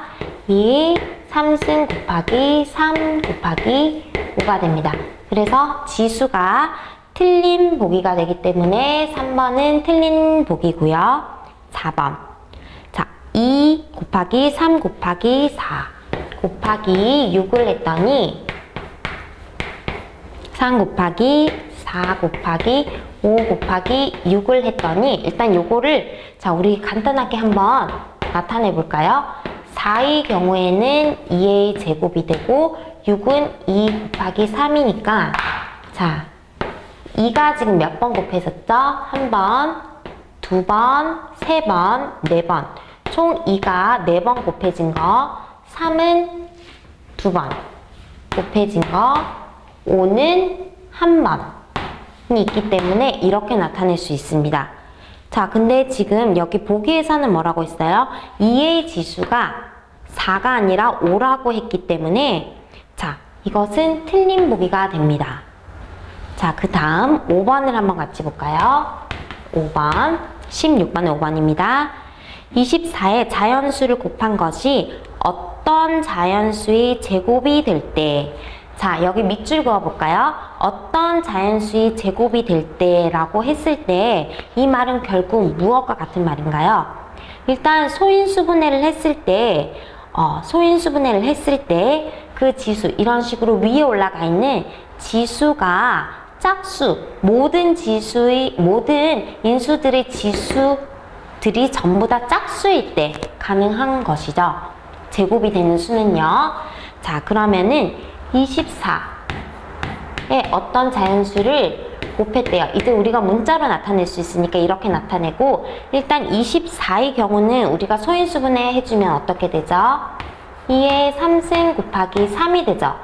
Speaker 1: 2의 3승 곱하기 3 곱하기 5가 됩니다. 그래서 지수가 틀린 보기가 되기 때문에 3번은 틀린 보기고요. 4번. 자, 2 곱하기 3 곱하기 4 곱하기 6을 했더니 3 곱하기 4 곱하기 5 곱하기 6을 했더니 일단 요거를 자 우리 간단하게 한번 나타내 볼까요? 4의 경우에는 2의 제곱이 되고 6은 2 곱하기 3이니까 자 2가 지금 몇 번 곱해졌죠? 1번, 2번, 3번, 4번 총 2가 4번 곱해진 거 3은 2번 곱해진 거 5는 1번이 있기 때문에 이렇게 나타낼 수 있습니다. 자, 근데 지금 여기 보기에서는 뭐라고 했어요? 2의 지수가 4가 아니라 5라고 했기 때문에 자, 이것은 틀린 보기가 됩니다. 자, 그 다음 5번을 한번 같이 볼까요? 5번, 16번의 5번입니다. 24의 자연수를 곱한 것이 어떤 자연수의 제곱이 될 때, 자, 여기 밑줄 그어볼까요? 어떤 자연수의 제곱이 될 때라고 했을 때, 이 말은 결국 무엇과 같은 말인가요? 일단 소인수분해를 했을 때, 그 지수, 이런 식으로 위에 올라가 있는 지수가 짝수, 모든 인수들의 지수들이 전부 다 짝수일 때 가능한 것이죠. 제곱이 되는 수는요. 자, 그러면은 24에 어떤 자연수를 곱했대요. 이제 우리가 문자로 나타낼 수 있으니까 이렇게 나타내고 일단 24의 경우는 우리가 소인수분해 해주면 어떻게 되죠? 2의 3승 곱하기 3이 되죠.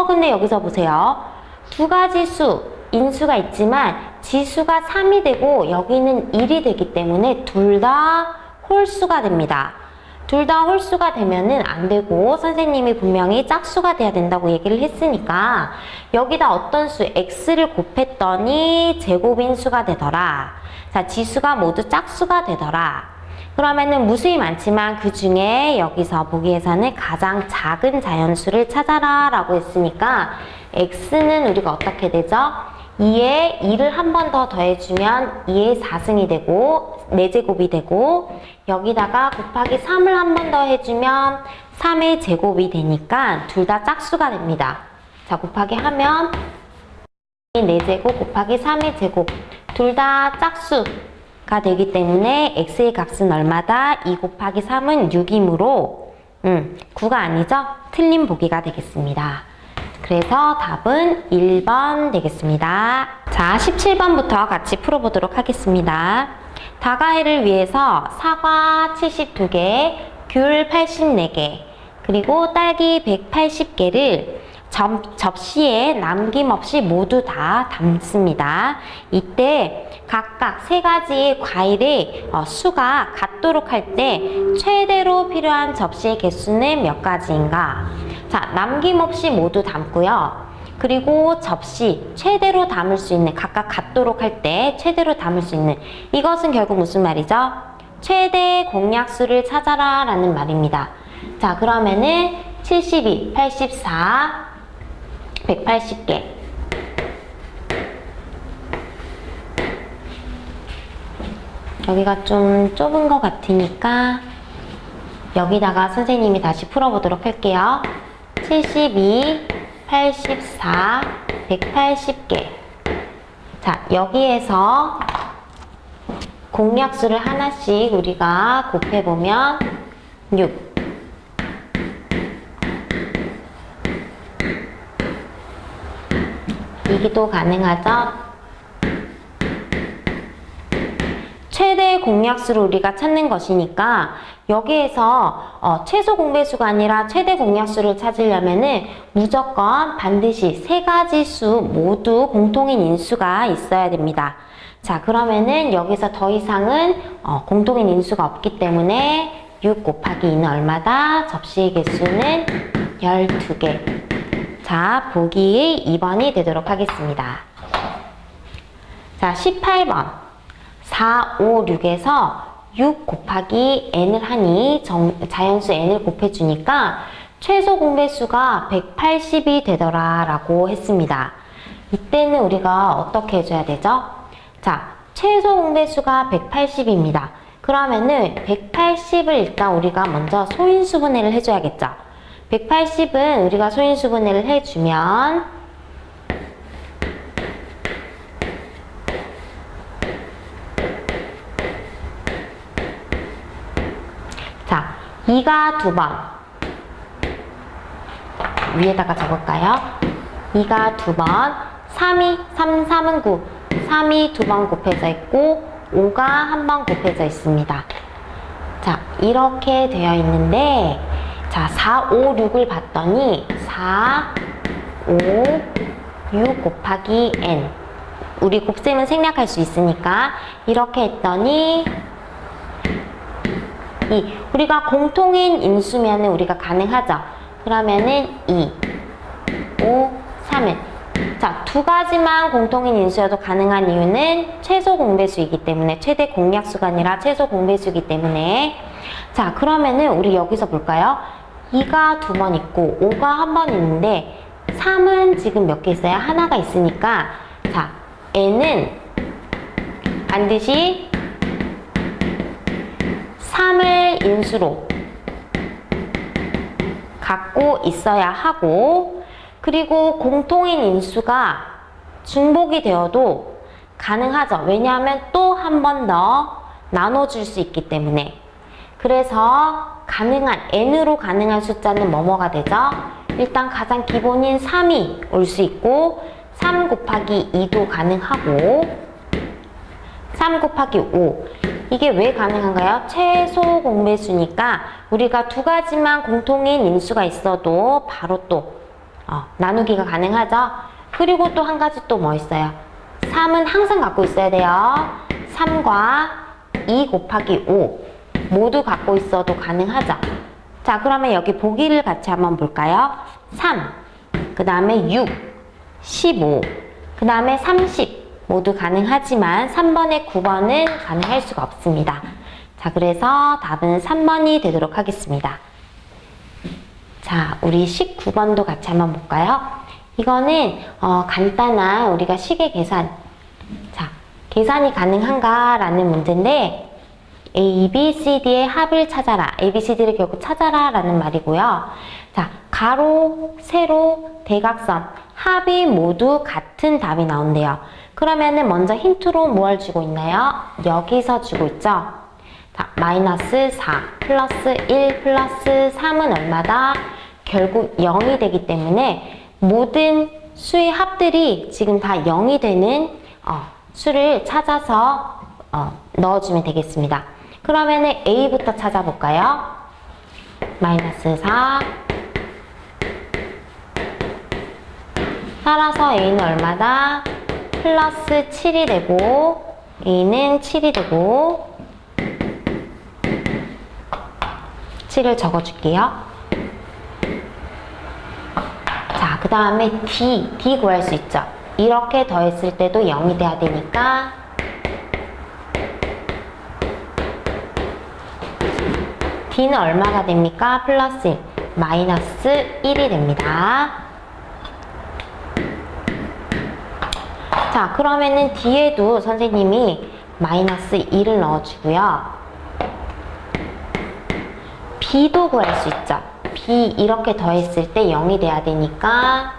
Speaker 1: 근데 여기서 보세요. 두 가지 수, 인수가 있지만 지수가 3이 되고 여기는 1이 되기 때문에 둘 다 홀수가 됩니다. 둘 다 홀수가 되면은 안 되고 선생님이 분명히 짝수가 돼야 된다고 얘기를 했으니까 여기다 어떤 수 x를 곱했더니 제곱인 수가 되더라. 자, 지수가 모두 짝수가 되더라. 그러면은 무수히 많지만 그 중에 여기서 보기에서는 가장 작은 자연수를 찾아라 라고 했으니까 x는 우리가 어떻게 되죠? 2에 2를 한 번 더 더해주면 2의 4승이 되고 4제곱이 되고 여기다가 곱하기 3을 한 번 더 해주면 3의 제곱이 되니까 둘 다 짝수가 됩니다. 자, 곱하기 하면 4제곱 곱하기 3의 제곱 둘 다 짝수가 되기 때문에 x의 값은 얼마다? 2 곱하기 3은 6이므로 9가 아니죠? 틀린 보기가 되겠습니다. 그래서 답은 1번 되겠습니다. 자, 17번부터 같이 풀어보도록 하겠습니다. 다가해를 위해서 사과 72개, 귤 84개, 그리고 딸기 180개를 접시에 남김없이 모두 다 담습니다. 이때 각각 세 가지의 과일의 수가 같도록 할 때 최대로 필요한 접시의 개수는 몇 가지인가? 자, 남김없이 모두 담고요. 그리고 접시, 최대로 담을 수 있는, 각각 같도록 할 때 최대로 담을 수 있는, 이것은 결국 무슨 말이죠? 최대 공약수를 찾아라 라는 말입니다. 자, 그러면은 72, 84, 180개. 여기가 좀 좁은 것 같으니까 여기다가 선생님이 다시 풀어보도록 할게요. 72, 84, 180개. 자, 여기에서 공약수를 하나씩 우리가 곱해보면 6. 이기도 가능하죠? 최대 공약수를 우리가 찾는 것이니까 여기에서 최소 공배수가 아니라 최대 공약수를 찾으려면은 무조건 반드시 세 가지 수 모두 공통인 인수가 있어야 됩니다. 자, 그러면은 여기서 더 이상은 공통인 인수가 없기 때문에 6 곱하기 2는 얼마다? 접시의 개수는 12개. 자, 보기 2번이 되도록 하겠습니다. 자, 18번. 4, 5, 6에서 6 곱하기 n을 하니 자연수 n을 곱해주니까 최소 공배수가 180이 되더라 라고 했습니다. 이때는 우리가 어떻게 해줘야 되죠? 자, 최소 공배수가 180입니다. 그러면은 180을 일단 우리가 먼저 소인수분해를 해줘야겠죠. 180은 우리가 소인수분해를 해주면 자, 2가 2번 위에다가 적을까요? 2가 2번 3이 3은 9 3이 2번 곱해져 있고 5가 한 번 곱해져 있습니다. 자, 이렇게 되어 있는데 자, 4, 5, 6을 봤더니 4, 5, 6 곱하기 n 우리 곱셈은 생략할 수 있으니까 이렇게 했더니 우리가 공통인 인수면은 우리가 가능하죠. 그러면은 2, 5, 3은 자, 두 가지만 공통인 인수여도 가능한 이유는 최소 공배수이기 때문에 최대 공약수가 아니라 최소 공배수이기 때문에 자, 그러면은 우리 여기서 볼까요? 2가 2번 있고 5가 한 번 있는데 3은 지금 몇 개 있어요? 하나가 있으니까 자, n은 반드시 3을 인수로 갖고 있어야 하고 그리고 공통인 인수가 중복이 되어도 가능하죠. 왜냐하면 또 한 번 더 나눠줄 수 있기 때문에 그래서 가능한 n으로 가능한 숫자는 뭐뭐가 되죠? 일단 가장 기본인 3이 올 수 있고 3 곱하기 2도 가능하고 3 곱하기 5 이게 왜 가능한가요? 최소 공배수니까 우리가 두 가지만 공통인 인수가 있어도 바로 또 나누기가 가능하죠. 그리고 또 한 가지 또 뭐 있어요? 3은 항상 갖고 있어야 돼요. 3과 2 곱하기 5 모두 갖고 있어도 가능하죠. 자, 그러면 여기 보기를 같이 한번 볼까요? 3, 그 다음에 6, 15, 그 다음에 30 모두 가능하지만 3번에 9번은 가능할 수가 없습니다. 자, 그래서 답은 3번이 되도록 하겠습니다. 자, 우리 19번도 같이 한번 볼까요? 이거는 간단한 우리가 식의 계산. 자, 계산이 가능한가? 라는 문제인데 A, B, C, D의 합을 찾아라. A, B, C, D를 결국 찾아라 라는 말이고요. 자, 가로, 세로, 대각선 합이 모두 같은 답이 나온대요. 그러면은 먼저 힌트로 뭘 주고 있나요? 여기서 주고 있죠. 자, 마이너스 4 플러스 1 플러스 3은 얼마다? 결국 0이 되기 때문에 모든 수의 합들이 지금 다 0이 되는 수를 찾아서 넣어주면 되겠습니다. 그러면은 A부터 찾아볼까요? 마이너스 4 따라서 A는 얼마다? 플러스 7이 되고 A는 7이 되고 7을 적어줄게요. 자, 그 다음에 D 구할 수 있죠. 이렇게 더했을 때도 0이 돼야 되니까 D는 얼마가 됩니까? 플러스 1, 마이너스 1이 됩니다. 자, 그러면은 D에도 선생님이 마이너스 1을 넣어주고요. B도 구할 수 있죠. B 이렇게 더했을 때 0이 돼야 되니까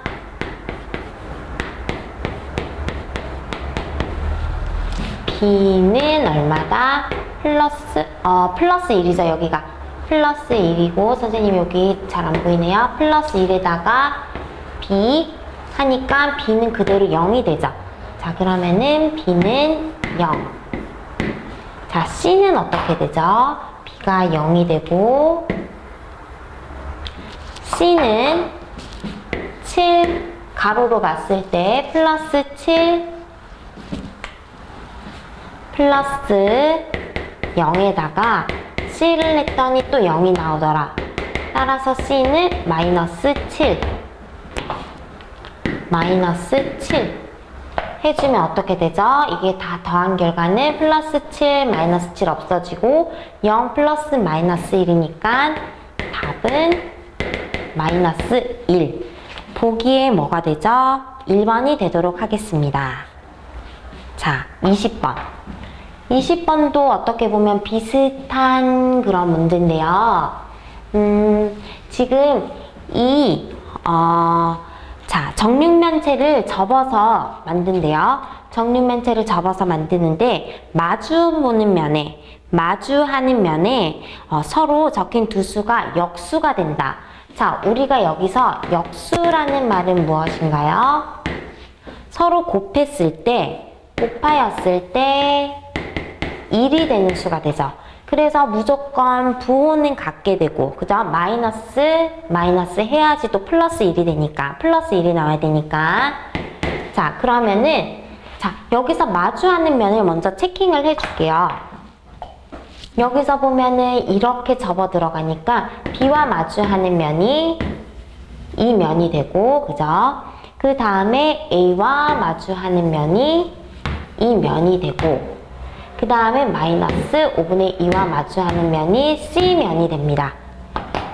Speaker 1: B는 얼마다? 플러스 1이죠. 여기가 플러스 1이고 선생님 여기 잘 안 보이네요. 플러스 1에다가 B 하니까 B는 그대로 0이 되죠. 자, 그러면은 B는 0. 자, C는 어떻게 되죠? B가 0이 되고 C는 7 가로로 봤을 때 플러스 7 플러스 0에다가 C를 했더니 또 0이 나오더라. 따라서 C는 마이너스 7 마이너스 7 해주면 어떻게 되죠? 이게 다 더한 결과는 플러스 7, 마이너스 7 없어지고 0 플러스 마이너스 1이니까 답은 마이너스 1. 보기에 뭐가 되죠? 1번이 되도록 하겠습니다. 자, 20번. 20번도 어떻게 보면 비슷한 그런 문제인데요. 지금 자, 정육면체를 접어서 만든대요. 정육면체를 접어서 만드는데 마주하는 면에 서로 적힌 두 수가 역수가 된다. 자, 우리가 여기서 역수라는 말은 무엇인가요? 서로 곱하였을 때 1이 되는 수가 되죠. 그래서 무조건 부호는 같게 되고, 그죠? 마이너스 해야지 또 플러스 1이 되니까, 플러스 1이 나와야 되니까. 자, 그러면은, 자, 여기서 마주하는 면을 먼저 체킹을 해줄게요. 여기서 보면은 이렇게 접어 들어가니까 B와 마주하는 면이 이 면이 되고, 그죠? 그 다음에 A와 마주하는 면이 이 면이 되고, 그 다음에 마이너스 5분의 2와 마주하는 면이 C면이 됩니다.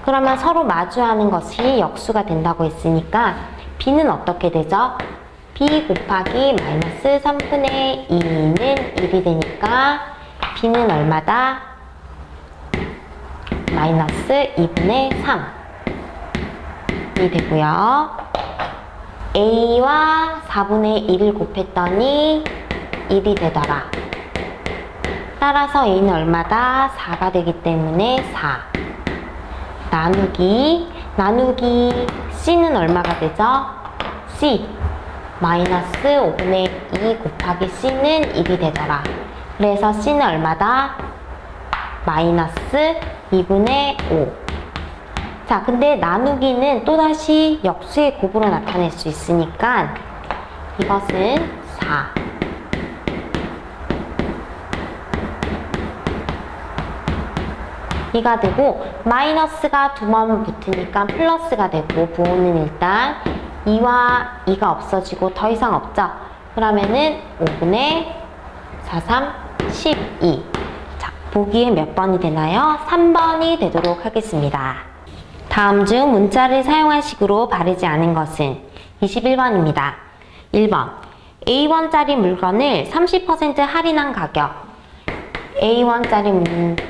Speaker 1: 그러면 서로 마주하는 것이 역수가 된다고 했으니까 B는 어떻게 되죠? B 곱하기 마이너스 3분의 2는 1이 되니까 B는 얼마다? 마이너스 2분의 3이 되고요. A와 4분의 1을 곱했더니 1이 되더라. 따라서 A는 얼마다? 4가 되기 때문에 4. 나누기 C는 얼마가 되죠? C 마이너스 5분의 2 곱하기 C는 1이 되더라. 그래서 C는 얼마다? 마이너스 2분의 5. 자, 근데 나누기는 또다시 역수의 곱으로 나타낼 수 있으니까 이것은 4. 이가 되고, 마이너스가 두 번 붙으니까 플러스가 되고, 부호는 일단 2와 2가 없어지고 더 이상 없죠? 그러면은 5분의 4, 3, 12. 자, 보기에 몇 번이 되나요? 3번이 되도록 하겠습니다. 다음 중 문자를 사용한 식으로 바르지 않은 것은 21번입니다. 1번, A1짜리 물건을 30% 할인한 가격. A1짜리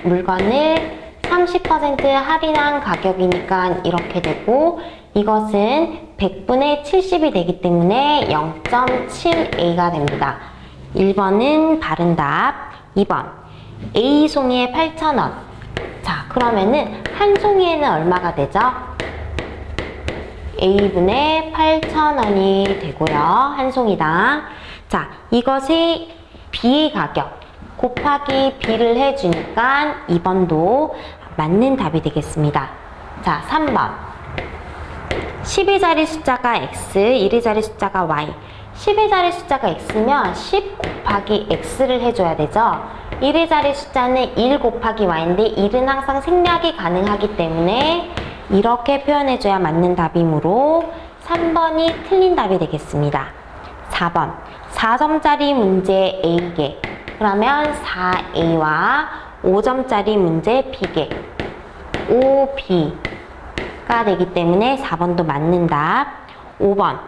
Speaker 1: 물건을 30% 할인한 가격이니까 이렇게 되고, 이것은 100분의 70이 되기 때문에 0.7A가 됩니다. 1번은 바른 답. 2번, A 송이에 8,000원. 자, 그러면은 한 송이에는 얼마가 되죠? A분의 8,000원이 되고요. 한 송이당. 자, 이것이 B의 가격 곱하기 B를 해주니까 2번도 맞는 답이 되겠습니다. 자, 3번. 10의 자리 숫자가 X, 1의 자리 숫자가 Y. 10의 자리 숫자가 X면 10 곱하기 X를 해줘야 되죠. 1의 자리 숫자는 1 곱하기 Y인데 1은 항상 생략이 가능하기 때문에 이렇게 표현해줘야 맞는 답이므로 3번이 틀린 답이 되겠습니다. 4번. 4점짜리 문제 A개. 그러면 4A와 5점짜리 문제 B개. 5B가 되기 때문에 4번도 맞는 답. 5번.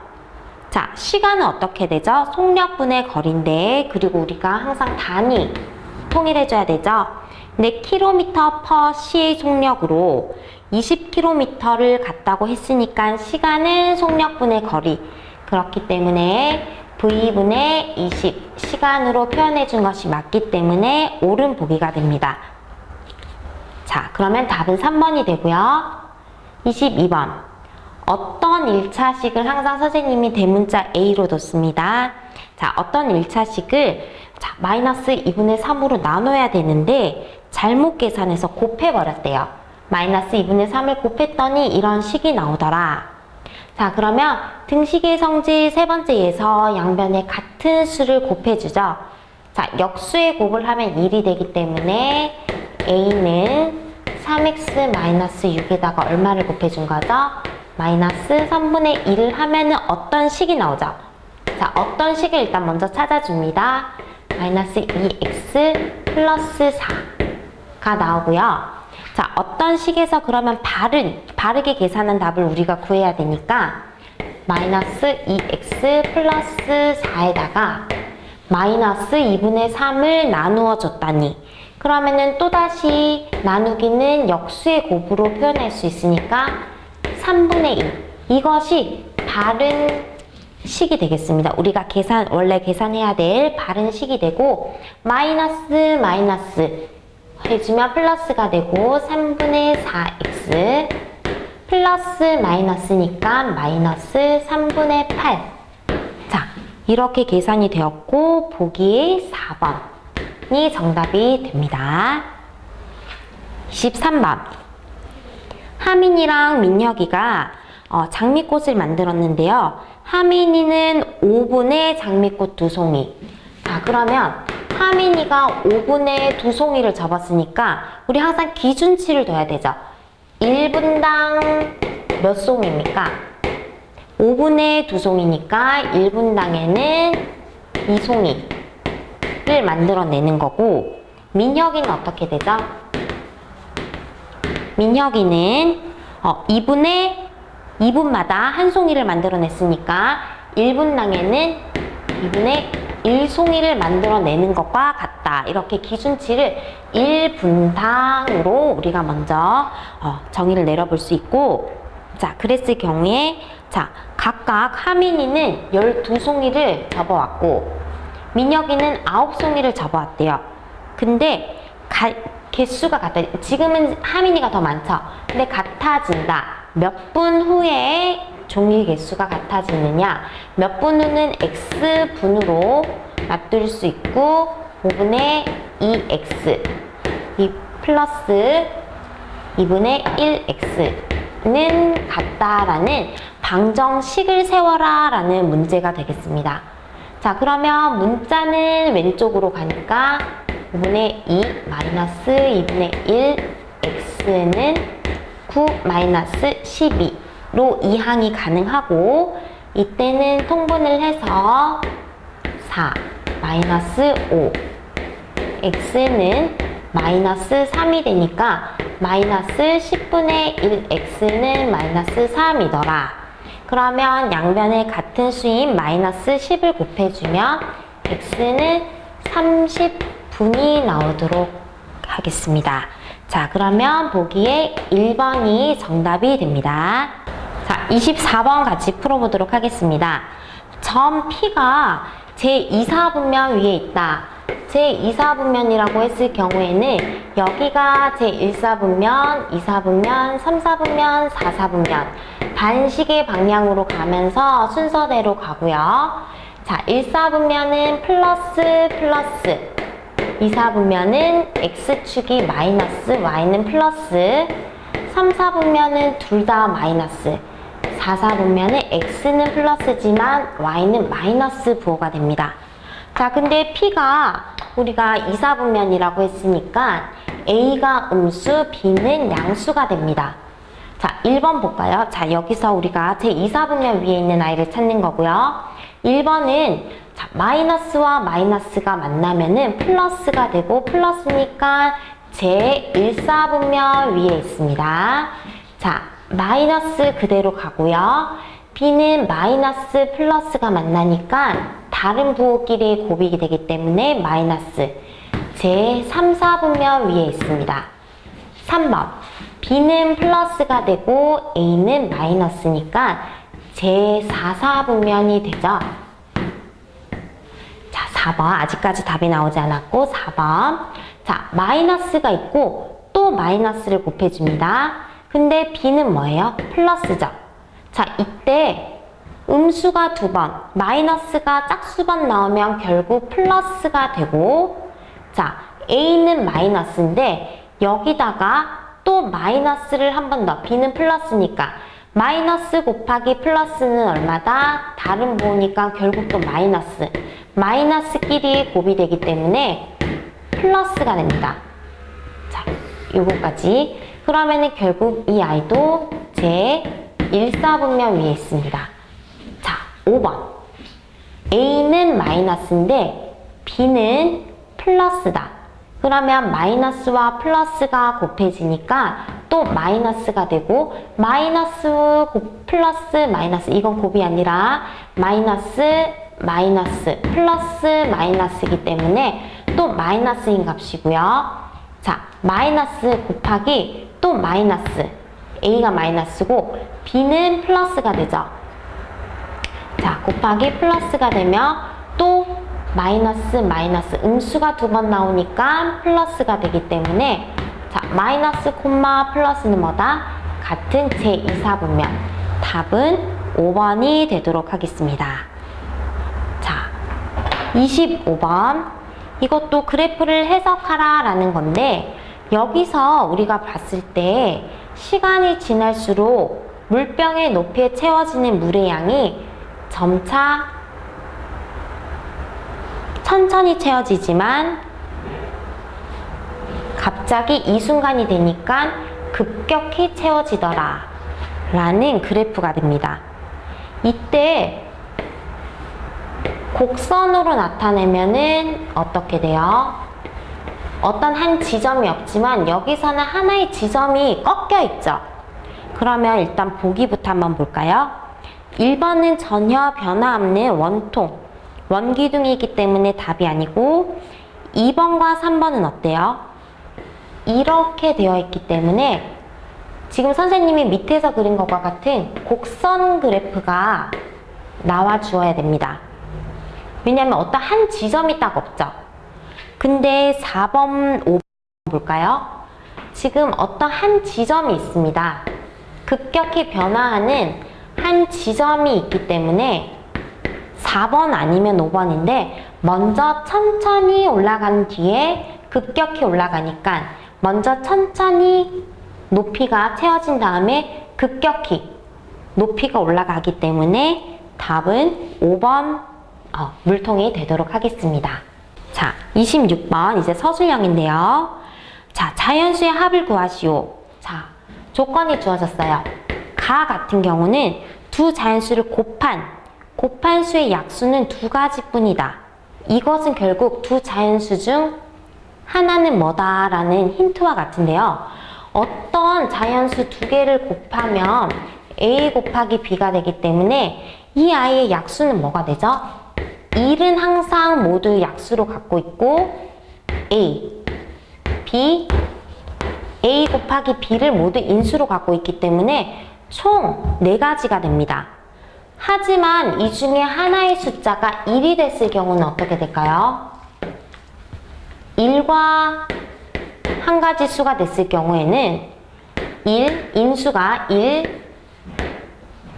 Speaker 1: 자, 시간은 어떻게 되죠? 속력분의 거리인데, 그리고 우리가 항상 단위 통일해줘야 되죠? 근데 km per 시의 속력으로 20km를 갔다고 했으니까 시간은 속력분의 거리. 그렇기 때문에 V분의 20 시간으로 표현해 준 것이 맞기 때문에 옳은 보기가 됩니다. 자, 그러면 답은 3번이 되고요. 22번. 어떤 1차식을 항상 선생님이 대문자 A로 뒀습니다. 자, 어떤 1차식을 자, 마이너스 2분의 3으로 나눠야 되는데 잘못 계산해서 곱해버렸대요. 마이너스 2분의 3을 곱했더니 이런 식이 나오더라. 자, 그러면 등식의 성질 세 번째에서 양변에 같은 수를 곱해주죠. 자, 역수의 곱을 하면 1이 되기 때문에 A는 3x-6에다가 얼마를 곱해준 거죠? 마이너스 3분의 1을 하면은 어떤 식이 나오죠? 자, 어떤 식을 일단 먼저 찾아줍니다. 마이너스 2x 플러스 4가 나오고요. 자, 어떤 식에서 그러면 바르게 계산한 답을 우리가 구해야 되니까 마이너스 2x 플러스 4에다가 마이너스 2분의 3을 나누어 줬다니, 그러면은 또다시 나누기는 역수의 곱으로 표현할 수 있으니까 3분의 2, 이것이 바른 식이 되겠습니다. 우리가 원래 계산해야 될 바른 식이 되고, 마이너스 해주면 플러스가 되고 3분의 4x 플러스 마이너스니까 마이너스 3분의 8. 자, 이렇게 계산이 되었고 보기에 4번이 정답이 됩니다. 23번. 하민이랑 민혁이가 장미꽃을 만들었는데요. 하민이는 5분의 장미꽃 2송이. 자, 그러면 하민이가 5분의 2송이를 접었으니까 우리 항상 기준치를 둬야 되죠. 1분당 몇 송입니까? 5분의 2송이니까 1분당에는 2송이를 만들어내는 거고, 민혁이는 어떻게 되죠? 민혁이는 2분마다 한 송이를 만들어냈으니까 1분당에는 2분의 1송이를 만들어내는 것과 같다. 이렇게 기준치를 1분당으로 우리가 먼저 정의를 내려볼 수 있고, 자, 그랬을 경우에 자, 각각 하민이는 12송이를 접어왔고 민혁이는 9송이를 접어왔대요. 근데 개수가 같다. 지금은 하민이가 더 많죠. 근데 같아진다. 몇 분 후에 종이 개수가 같아지느냐, 몇 분 후는 x분으로 놔둘 수 있고 5분의 2x 이 플러스 2분의 1x는 같다라는 방정식을 세워라 라는 문제가 되겠습니다. 자, 그러면 문자는 왼쪽으로 가니까 5분의 2 마이너스 2분의 1 x는 9 마이너스 12로 이항이 가능하고, 이때는 통분을 해서 4 마이너스 5 x는 마이너스 3이 되니까 마이너스 10분의 1 x는 마이너스 3이더라. 그러면 양변에 같은 수인 마이너스 10을 곱해주면 x는 30분이 나오도록 하겠습니다. 자, 그러면 보기에 1번이 정답이 됩니다. 자, 24번 같이 풀어보도록 하겠습니다. 점 P가 제2사분면 위에 있다. 제2사분면이라고 했을 경우에는 여기가 제1사분면, 2사분면, 3사분면, 4사분면 반식의 방향으로 가면서 순서대로 가고요. 자, 1사분면은 플러스 2사분면은 x축이 마이너스, y는 플러스, 3사분면은 둘 다 마이너스, 4사분면은 x는 플러스지만 y는 마이너스 부호가 됩니다. 자, 근데 P가 우리가 2사분면이라고 했으니까 A가 음수, B는 양수가 됩니다. 자, 1번 볼까요? 자, 여기서 우리가 제2사분면 위에 있는 아이를 찾는 거고요. 1번은 자, 마이너스와 마이너스가 만나면은 플러스가 되고, 플러스니까 제1사분면 위에 있습니다. 자, 마이너스 그대로 가고요. B는 마이너스 플러스가 만나니까 다른 부호끼리 곱이 되기 때문에 마이너스 제3사분면 위에 있습니다. 3번 B는 플러스가 되고 A는 마이너스니까 제4사분면이 되죠. 자, 4번 아직까지 답이 나오지 않았고 4번 자, 마이너스가 있고 또 마이너스를 곱해줍니다. 근데 B는 뭐예요? 플러스죠. 자, 이때 음수가 2번, 마이너스가 짝수번 나오면 결국 플러스가 되고, 자, A는 마이너스인데 여기다가 또 마이너스를 한 번 더, B는 플러스니까 마이너스 곱하기 플러스는 얼마다? 다른 부호니까 결국 또 마이너스, 마이너스끼리 곱이 되기 때문에 플러스가 됩니다. 자, 요거까지. 그러면은 결국 이 아이도 제 1사분면 위에 있습니다. 자, 5번. A는 마이너스인데 B는 플러스다. 그러면 마이너스와 플러스가 곱해지니까 또 마이너스가 되고 마이너스 플러스 마이너스 이건 곱이 아니라 마이너스 마이너스 플러스 마이너스이기 때문에 또 마이너스인 값이고요. 자, 마이너스 곱하기 또 마이너스 A가 마이너스고 B는 플러스가 되죠. 자, 곱하기 플러스가 되면 또 마이너스 마이너스 음수가 두 번 나오니까 플러스가 되기 때문에 자, 마이너스 콤마 플러스는 뭐다? 같은 제2사분면 답은 5번이 되도록 하겠습니다. 자, 25번 이것도 그래프를 해석하라 라는 건데 여기서 우리가 봤을 때 시간이 지날수록 물병의 높이에 채워지는 물의 양이 점차 천천히 채워지지만 갑자기 이 순간이 되니까 급격히 채워지더라 라는 그래프가 됩니다. 이때 곡선으로 나타내면은 어떻게 돼요? 어떤 한 지점이 없지만 여기서는 하나의 지점이 꺾여 있죠. 그러면 일단 보기부터 한번 볼까요? 1번은 전혀 변화 없는 원통 원기둥이기 때문에 답이 아니고 2번과 3번은 어때요? 이렇게 되어 있기 때문에 지금 선생님이 밑에서 그린 것과 같은 곡선 그래프가 나와 주어야 됩니다. 왜냐하면 어떤 한 지점이 딱 없죠. 근데 4번, 5번 볼까요? 지금 어떤 한 지점이 있습니다. 급격히 변화하는 한 지점이 있기 때문에 4번 아니면 5번인데 먼저 천천히 올라간 뒤에 급격히 올라가니까 먼저 천천히 높이가 채워진 다음에 급격히 높이가 올라가기 때문에 답은 5번 물통이 되도록 하겠습니다. 자, 26번 이제 서술형인데요. 자, 자연수의 합을 구하시오. 자, 조건이 주어졌어요. 가 같은 경우는 두 자연수를 곱한 수의 약수는 두 가지뿐이다. 이것은 결국 두 자연수 중 하나는 뭐다 라는 힌트와 같은데요. 어떤 자연수 두 개를 곱하면 A 곱하기 B가 되기 때문에 이 아이의 약수는 뭐가 되죠? 1은 항상 모두 약수로 갖고 있고 A, B, A 곱하기 B를 모두 인수로 갖고 있기 때문에 총 4가지가 됩니다. 하지만 이 중에 하나의 숫자가 1이 됐을 경우는 어떻게 될까요? 1과 한 가지 수가 됐을 경우에는 1, 인수가 1,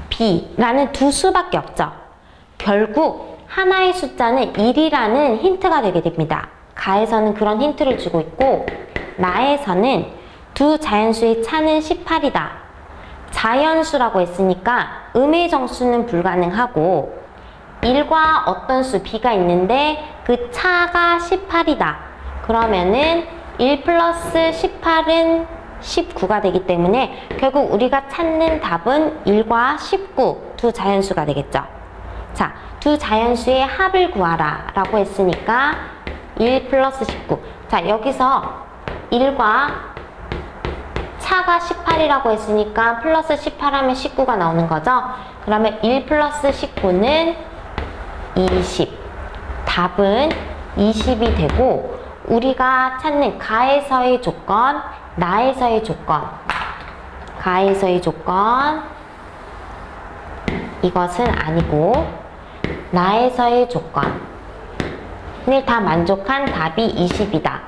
Speaker 1: B라는 두 수밖에 없죠. 결국 하나의 숫자는 1이라는 힌트가 되게 됩니다. 가에서는 그런 힌트를 주고 있고 나에서는 두 자연수의 차는 18이다. 자연수라고 했으니까 음의 정수는 불가능하고 1과 어떤 수 B가 있는데 그 차가 18이다. 그러면은 1 플러스 18은 19가 되기 때문에 결국 우리가 찾는 답은 1과 19 두 자연수가 되겠죠. 자, 두 자연수의 합을 구하라 라고 했으니까 1 플러스 19. 자, 여기서 1과 차가 18이라고 했으니까 플러스 18 하면 19가 나오는 거죠. 그러면 1 플러스 19는 20. 답은 20이 되고 우리가 찾는 가에서의 조건, 나에서의 조건, 가에서의 조건 이것은 아니고 나에서의 조건을 다 만족한 답이 20이다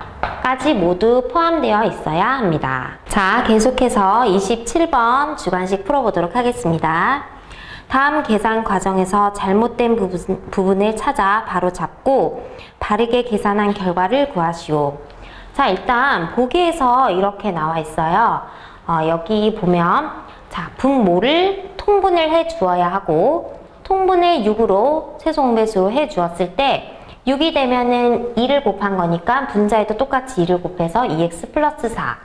Speaker 1: 까지 모두 포함되어 있어야 합니다. 자, 계속해서 27번 주관식 풀어보도록 하겠습니다. 다음 계산 과정에서 잘못된 부분을 찾아 바로 잡고 바르게 계산한 결과를 구하시오. 자, 일단 보기에서 이렇게 나와 있어요. 여기 보면 자, 분모를 통분을 해 주어야 하고 통분을 6으로 최소공배수 해 주었을 때 6이 되면은 2를 곱한 거니까 분자에도 똑같이 2를 곱해서 2x 플러스 4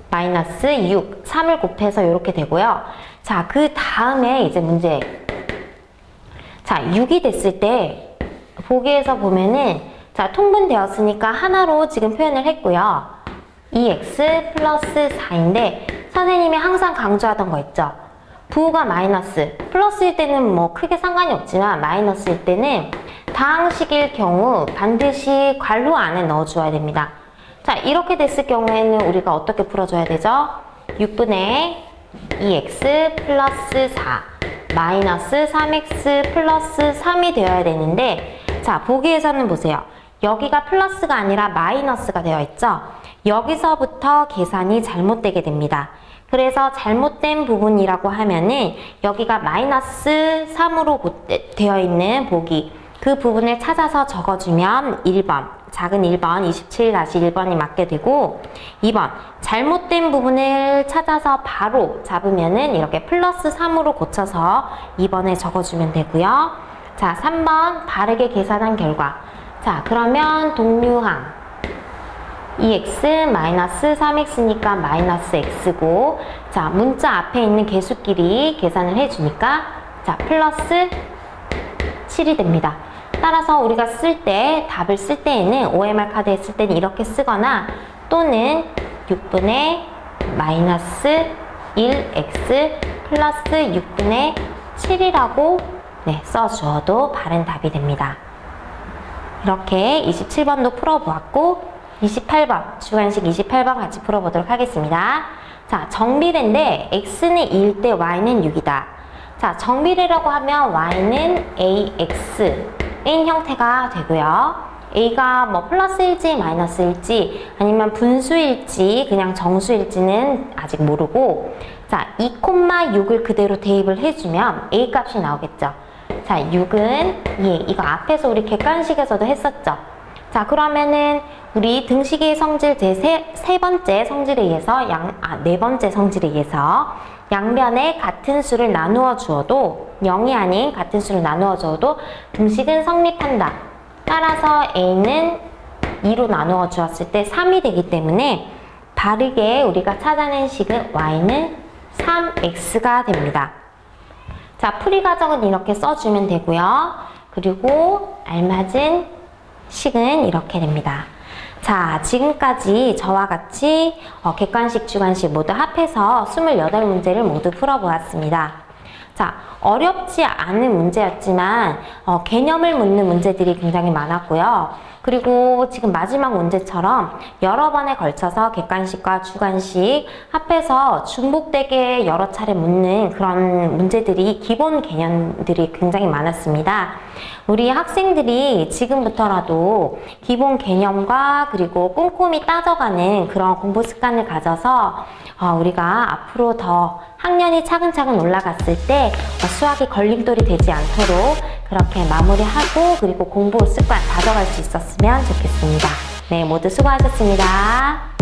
Speaker 1: 마이너스 6, 3을 곱해서 이렇게 되고요. 자, 그 다음에 이제 문제. 자, 6이 됐을 때 보기에서 보면은 자, 통분되었으니까 하나로 지금 표현을 했고요. 2x 플러스 4인데 선생님이 항상 강조하던 거 있죠. 부호가 마이너스, 플러스일 때는 뭐 크게 상관이 없지만 마이너스일 때는 다항식일 경우 반드시 괄호 안에 넣어줘야 됩니다. 자, 이렇게 됐을 경우에는 우리가 어떻게 풀어줘야 되죠? 6분의 2x 플러스 4 마이너스 3x 플러스 3이 되어야 되는데 자, 보기에서는 보세요. 여기가 플러스가 아니라 마이너스가 되어 있죠? 여기서부터 계산이 잘못되게 됩니다. 그래서 잘못된 부분이라고 하면은 여기가 마이너스 3으로 되어 있는 보기 그 부분을 찾아서 적어주면 1번 작은 1번 27-1번이 맞게 되고 2번 잘못된 부분을 찾아서 바로 잡으면은 이렇게 플러스 3으로 고쳐서 2번에 적어주면 되고요. 자, 3번 바르게 계산한 결과 자, 그러면 동류항 2x 마이너스 3x니까 마이너스 x고 자, 문자 앞에 있는 개수끼리 계산을 해주니까 자, 플러스 7이 됩니다. 따라서 우리가 쓸 때 답을 쓸 때에는 OMR 카드에 쓸 때는 이렇게 쓰거나 또는 6분의 마이너스 1x 플러스 6분의 7이라고 네, 써주어도 바른 답이 됩니다. 이렇게 27번도 풀어보았고 28번, 주관식 28번 같이 풀어보도록 하겠습니다. 자, 정비례인데 x는 2일 때 y는 6이다. 자, 정비례라고 하면 y는 ax인 형태가 되고요. a가 뭐 플러스일지 마이너스일지 아니면 분수일지 그냥 정수일지는 아직 모르고 자, 2,6을 그대로 대입을 해주면 a 값이 나오겠죠. 자, 6은 예, 이거 앞에서 우리 객관식에서도 했었죠. 자, 그러면은 우리 등식의 성질 세 번째 성질에 의해서 네 번째 성질에 의해서 양변에 같은 수를 나누어 주어도 0이 아닌 같은 수를 나누어 주어도 등식은 성립한다. 따라서 a는 2로 나누어 주었을 때 3이 되기 때문에 바르게 우리가 찾아낸 식은 y는 3x가 됩니다. 자, 풀이 과정은 이렇게 써주면 되고요. 그리고 알맞은 식은 이렇게 됩니다. 자, 지금까지 저와 같이 객관식, 주관식 모두 합해서 28문제를 모두 풀어보았습니다. 자, 어렵지 않은 문제였지만 개념을 묻는 문제들이 굉장히 많았고요. 그리고 지금 마지막 문제처럼 여러 번에 걸쳐서 객관식과 주관식 합해서 중복되게 여러 차례 묻는 그런 문제들이 기본 개념들이 굉장히 많았습니다. 우리 학생들이 지금부터라도 기본 개념과 그리고 꼼꼼히 따져가는 그런 공부 습관을 가져서 우리가 앞으로 더 학년이 차근차근 올라갔을 때 수학이 걸림돌이 되지 않도록 그렇게 마무리하고 그리고 공부 습관 다져갈 수 있었으면 좋겠습니다. 네, 모두 수고하셨습니다.